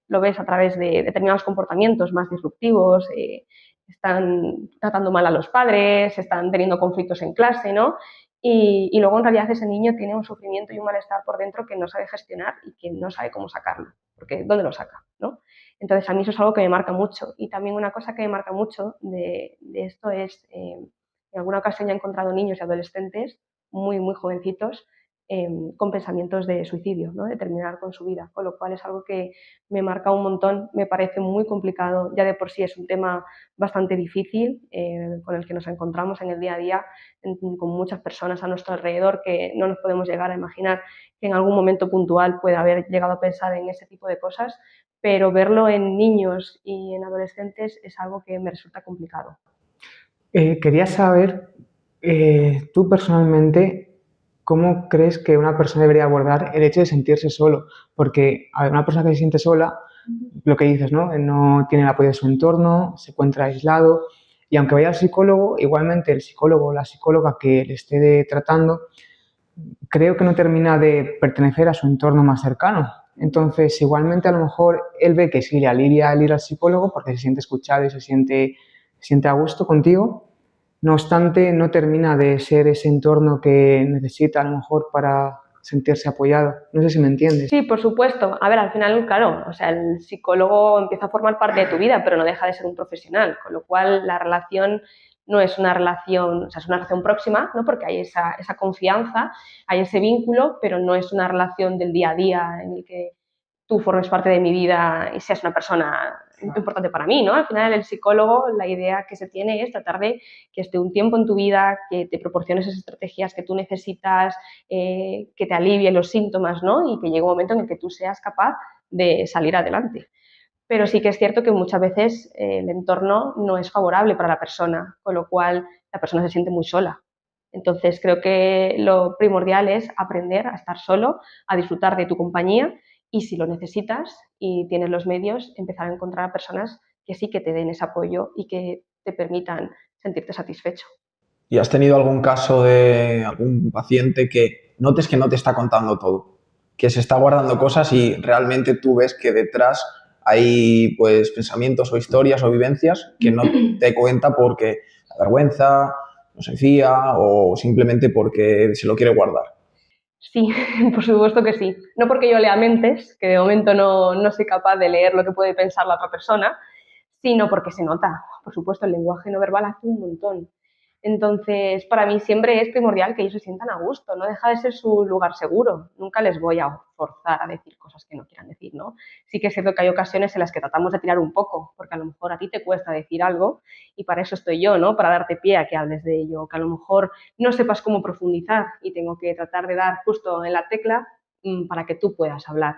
lo ves a través de determinados comportamientos más disruptivos, están tratando mal a los padres, están teniendo conflictos en clase, ¿no? y luego en realidad ese niño tiene un sufrimiento y un malestar por dentro que no sabe gestionar y que no sabe cómo sacarlo, porque ¿dónde lo saca? ¿No? Entonces a mí eso es algo que me marca mucho. Y también una cosa que me marca mucho de esto es, en alguna ocasión ya he encontrado niños y adolescentes muy, muy jovencitos con pensamientos de suicidio, ¿no? De terminar con su vida, con lo cual es algo que me marca un montón, me parece muy complicado, ya de por sí es un tema bastante difícil con el que nos encontramos en el día a día, con muchas personas a nuestro alrededor que no nos podemos llegar a imaginar que en algún momento puntual pueda haber llegado a pensar en ese tipo de cosas, pero verlo en niños y en adolescentes es algo que me resulta complicado. Quería saber, tú personalmente, ¿cómo crees que una persona debería abordar el hecho de sentirse solo? Porque a ver, una persona que se siente sola, lo que dices, ¿no? No tiene el apoyo de su entorno, se encuentra aislado y aunque vaya al psicólogo, igualmente el psicólogo o la psicóloga que le esté tratando, creo que no termina de pertenecer a su entorno más cercano. Entonces, igualmente a lo mejor él ve que sí le alivia el ir al psicólogo porque se siente escuchado y se siente a gusto contigo. No obstante, no termina de ser ese entorno que necesita a lo mejor para sentirse apoyado. No sé si me entiendes. Sí, por supuesto. A ver, al final, claro, o sea, el psicólogo empieza a formar parte de tu vida, pero no deja de ser un profesional, con lo cual la relación no es una relación, o sea, es una relación próxima, ¿no? Porque hay esa confianza, hay ese vínculo, pero no es una relación del día a día en el que tú formes parte de mi vida y seas una persona importante para mí, ¿no? Al final el psicólogo, la idea que se tiene es tratar de que esté un tiempo en tu vida, que te proporcione esas estrategias que tú necesitas, que te alivie los síntomas, ¿no? Y que llegue un momento en el que tú seas capaz de salir adelante. Pero sí que es cierto que muchas veces el entorno no es favorable para la persona, con lo cual la persona se siente muy sola. Entonces creo que lo primordial es aprender a estar solo, a disfrutar de tu compañía y si lo necesitas y tienes los medios, empezar a encontrar a personas que sí que te den ese apoyo y que te permitan sentirte satisfecho. ¿Y has tenido algún caso de algún paciente que notes que no te está contando todo? Que se está guardando cosas y realmente tú ves que detrás hay pues pensamientos o historias o vivencias que no te cuenta porque la vergüenza, no se fía o simplemente porque se lo quiere guardar. Sí, por supuesto que sí. No porque yo lea mentes, que de momento no soy capaz de leer lo que puede pensar la otra persona, sino porque se nota. Por supuesto, el lenguaje no verbal hace un montón. Entonces, para mí siempre es primordial que ellos se sientan a gusto, no deja de ser su lugar seguro. Nunca les voy a forzar a decir cosas que no quieran decir, ¿no? Sí que es cierto que hay ocasiones en las que tratamos de tirar un poco, porque a lo mejor a ti te cuesta decir algo y para eso estoy yo, ¿no? Para darte pie a que hables de ello, que a lo mejor no sepas cómo profundizar y tengo que tratar de dar justo en la tecla para que tú puedas hablar.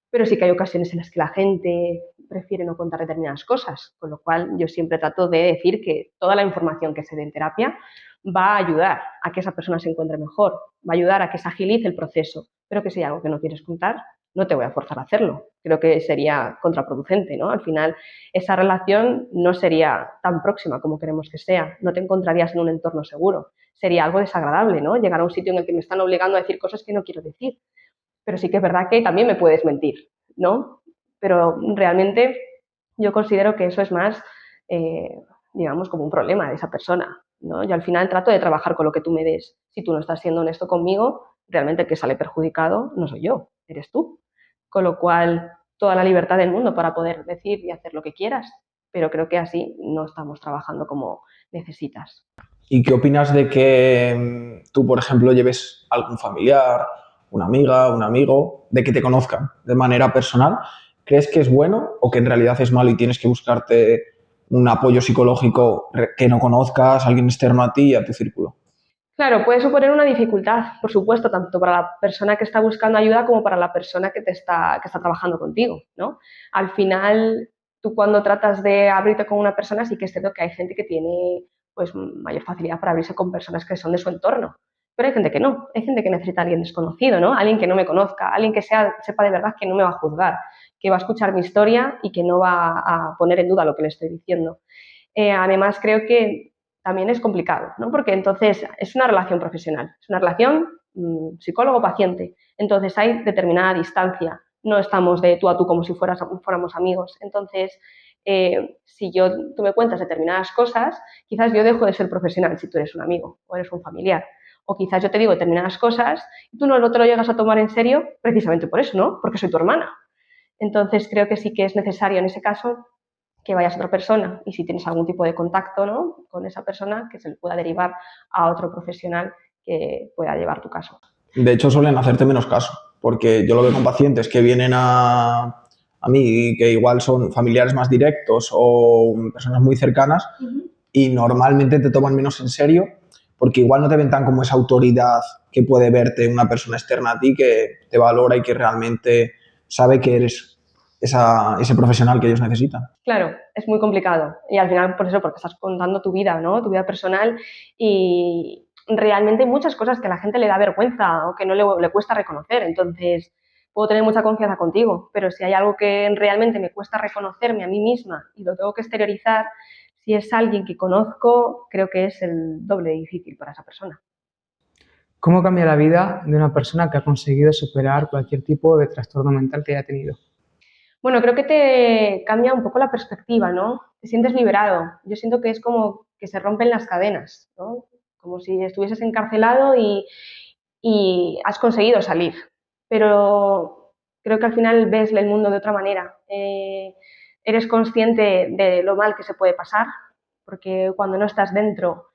Pero sí que hay ocasiones en las que la gente prefiere no contar determinadas cosas, con lo cual yo siempre trato de decir que toda la información que se dé en terapia va a ayudar a que esa persona se encuentre mejor, va a ayudar a que se agilice el proceso, pero que si hay algo que no quieres contar, no te voy a forzar a hacerlo. Creo que sería contraproducente, ¿no? Al final, esa relación no sería tan próxima como queremos que sea, no te encontrarías en un entorno seguro, sería algo desagradable, ¿no? Llegar a un sitio en el que me están obligando a decir cosas que no quiero decir. Pero sí que es verdad que también me puedes mentir, ¿no? Pero realmente yo considero que eso es más, digamos, como un problema de esa persona, ¿no? Yo al final trato de trabajar con lo que tú me des. Si tú no estás siendo honesto conmigo, realmente el que sale perjudicado no soy yo, eres tú. Con lo cual, toda la libertad del mundo para poder decir y hacer lo que quieras, pero creo que así no estamos trabajando como necesitas. ¿Y qué opinas de que tú, por ejemplo, lleves algún familiar, una amiga, un amigo, de que te conozcan de manera personal? ¿Crees que es bueno o que en realidad es malo y tienes que buscarte un apoyo psicológico que no conozcas, alguien externo a ti y a tu círculo? Claro, puede suponer una dificultad, por supuesto, tanto para la persona que está buscando ayuda como para la persona que está trabajando contigo, ¿no? Al final, tú cuando tratas de abrirte con una persona, sí que es cierto que hay gente que tiene pues mayor facilidad para abrirse con personas que son de su entorno, pero hay gente que no, hay gente que necesita a alguien desconocido, ¿no? Alguien que no me conozca, alguien que sepa de verdad que no me va a juzgar, que va a escuchar mi historia y que no va a poner en duda lo que le estoy diciendo. Además, creo que también es complicado, ¿no? Porque entonces es una relación profesional, es una relación psicólogo-paciente. Entonces hay determinada distancia, no estamos de tú a tú como si fuéramos amigos. Entonces, si tú me cuentas determinadas cosas, quizás yo dejo de ser profesional si tú eres un amigo o eres un familiar. O quizás yo te digo determinadas cosas y tú no te lo llegas a tomar en serio precisamente por eso, ¿no? Porque soy tu hermana. Entonces creo que sí que es necesario en ese caso que vayas a otra persona y si tienes algún tipo de contacto, ¿no?, con esa persona, que se le pueda derivar a otro profesional que pueda llevar tu caso. De hecho, suelen hacerte menos caso, porque yo lo veo con pacientes que vienen a mí y que igual son familiares más directos o personas muy cercanas y normalmente te toman menos en serio porque igual no te ven tan como esa autoridad que puede verte una persona externa a ti que te valora y que realmente sabe que eres ese profesional que ellos necesitan. Claro, es muy complicado y al final por eso, porque estás contando tu vida, ¿no?, tu vida personal y realmente hay muchas cosas que a la gente le da vergüenza o que no le cuesta reconocer, entonces puedo tener mucha confianza contigo, pero si hay algo que realmente me cuesta reconocerme a mí misma y lo tengo que exteriorizar, si es alguien que conozco, creo que es el doble de difícil para esa persona. ¿Cómo cambia la vida de una persona que ha conseguido superar cualquier tipo de trastorno mental que haya tenido? Bueno, creo que te cambia un poco la perspectiva, ¿no? Te sientes liberado. Yo siento que es como que se rompen las cadenas, ¿no? Como si estuvieses encarcelado y has conseguido salir. Pero creo que al final ves el mundo de otra manera. Eres consciente de lo mal que se puede pasar, porque cuando no estás dentro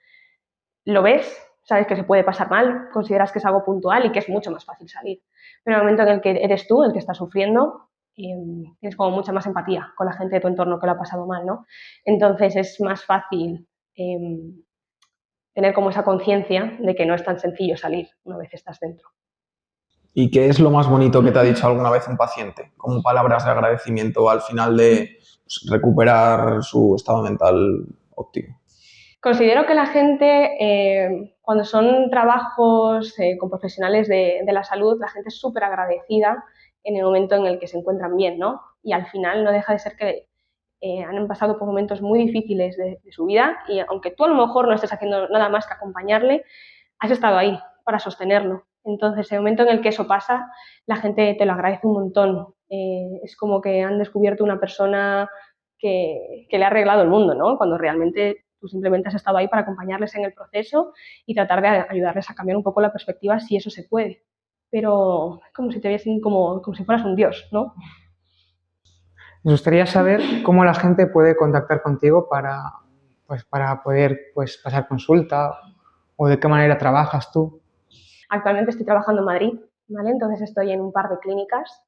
lo ves, sabes que se puede pasar mal, consideras que es algo puntual y que es mucho más fácil salir. Pero en el momento en el que eres tú el que está sufriendo, tienes como mucha más empatía con la gente de tu entorno que lo ha pasado mal, ¿no? Entonces es más fácil tener como esa conciencia de que no es tan sencillo salir una vez estás dentro. ¿Y qué es lo más bonito que te ha dicho alguna vez un paciente? Como palabras de agradecimiento al final de recuperar su estado mental óptimo. Considero que la gente, cuando son trabajos con profesionales de la salud, la gente es súper agradecida en el momento en el que se encuentran bien, ¿no? Y al final no deja de ser que han pasado por momentos muy difíciles de su vida y aunque tú a lo mejor no estés haciendo nada más que acompañarle, has estado ahí para sostenerlo. Entonces, en el momento en el que eso pasa, la gente te lo agradece un montón. Es como que han descubierto una persona que le ha arreglado el mundo, ¿no? Cuando realmente tú simplemente has estado ahí para acompañarles en el proceso y tratar de ayudarles a cambiar un poco la perspectiva si eso se puede. Pero es como si te viesen como si fueras un dios, ¿no? Nos gustaría saber cómo la gente puede contactar contigo para poder pasar consulta o de qué manera trabajas tú. Actualmente estoy trabajando en Madrid, ¿vale? Entonces estoy en un par de clínicas,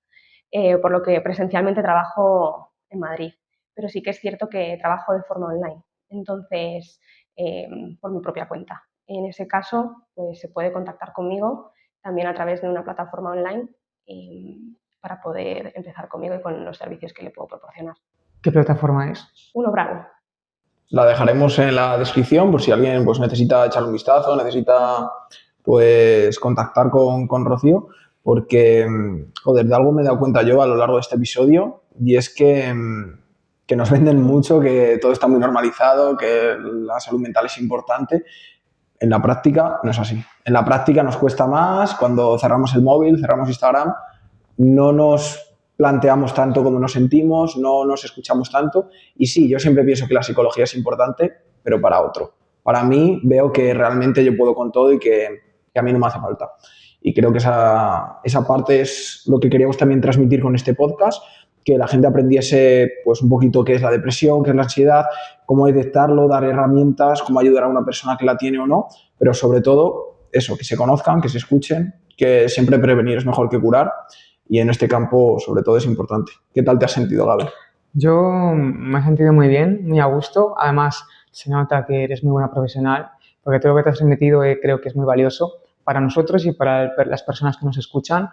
por lo que presencialmente trabajo en Madrid. Pero sí que es cierto que trabajo de forma online, entonces por mi propia cuenta. En ese caso, pues se puede contactar conmigo también a través de una plataforma online para poder empezar conmigo y con los servicios que le puedo proporcionar. ¿Qué plataforma es? Uno Bravo. La dejaremos en la descripción por si alguien pues, necesita echar un vistazo, necesita pues, contactar con Rocío, porque, joder, de algo me he dado cuenta yo a lo largo de este episodio y es que nos venden mucho, que todo está muy normalizado, que la salud mental es importante. En la práctica no es así. En la práctica nos cuesta más, cuando cerramos el móvil, cerramos Instagram, no nos planteamos tanto como nos sentimos, no nos escuchamos tanto. Y sí, yo siempre pienso que la psicología es importante, pero para otro. Para mí veo que realmente yo puedo con todo y que a mí no me hace falta. Y creo que esa parte es lo que queríamos también transmitir con este podcast, que la gente aprendiese pues un poquito qué es la depresión, qué es la ansiedad, cómo detectarlo, dar herramientas, cómo ayudar a una persona que la tiene o no, pero sobre todo eso, que se conozcan, que se escuchen, que siempre prevenir es mejor que curar y en este campo sobre todo es importante. ¿Qué tal te has sentido, Gaby? Yo me he sentido muy bien, muy a gusto. Además, se nota que eres muy buena profesional, porque todo lo que te has transmitido creo que es muy valioso para nosotros y para las personas que nos escuchan.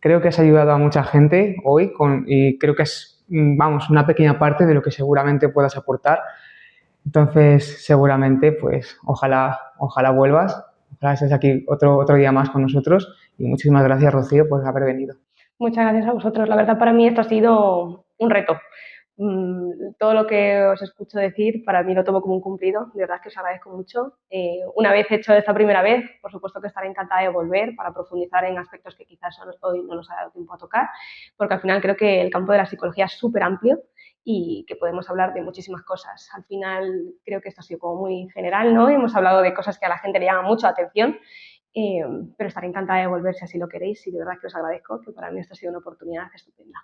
Creo que has ayudado a mucha gente hoy y creo que es, vamos, una pequeña parte de lo que seguramente puedas aportar. Entonces, seguramente, pues, ojalá vuelvas, ojalá estés aquí otro día más con nosotros y muchísimas gracias, Rocío, por haber venido. Muchas gracias a vosotros. La verdad, para mí esto ha sido un reto, Todo lo que os escucho decir, para mí lo tomo como un cumplido, de verdad que os agradezco mucho. Una vez hecho esta primera vez, por supuesto que estaré encantada de volver para profundizar en aspectos que quizás hoy no nos ha dado tiempo a tocar, porque al final creo que el campo de la psicología es súper amplio y que podemos hablar de muchísimas cosas. Al final creo que esto ha sido como muy general, ¿no? Hemos hablado de cosas que a la gente le llaman mucho la atención, pero estaré encantada de volver si así lo queréis y de verdad que os agradezco, que para mí esto ha sido una oportunidad estupenda.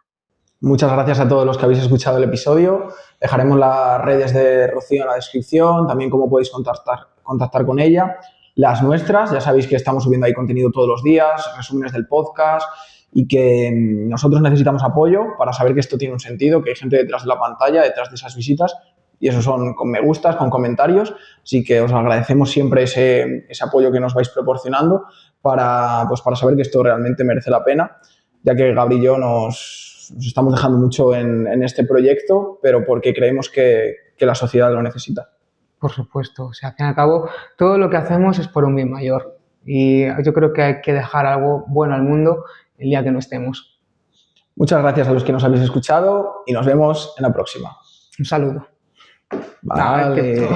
Muchas gracias a todos los que habéis escuchado el episodio. Dejaremos las redes de Rocío en la descripción, también cómo podéis contactar con ella. Las nuestras, ya sabéis que estamos subiendo ahí contenido todos los días, resúmenes del podcast y que nosotros necesitamos apoyo para saber que esto tiene un sentido, que hay gente detrás de la pantalla, detrás de esas visitas y eso son con me gustas, con comentarios. Así que os agradecemos siempre ese apoyo que nos vais proporcionando para saber que esto realmente merece la pena, ya que Gabri y yo nos estamos dejando mucho en este proyecto, pero porque creemos que la sociedad lo necesita. Por supuesto, o sea, al fin y al cabo, todo lo que hacemos es por un bien mayor y yo creo que hay que dejar algo bueno al mundo el día que no estemos. Muchas gracias a los que nos habéis escuchado y nos vemos en la próxima. Un saludo. Vale.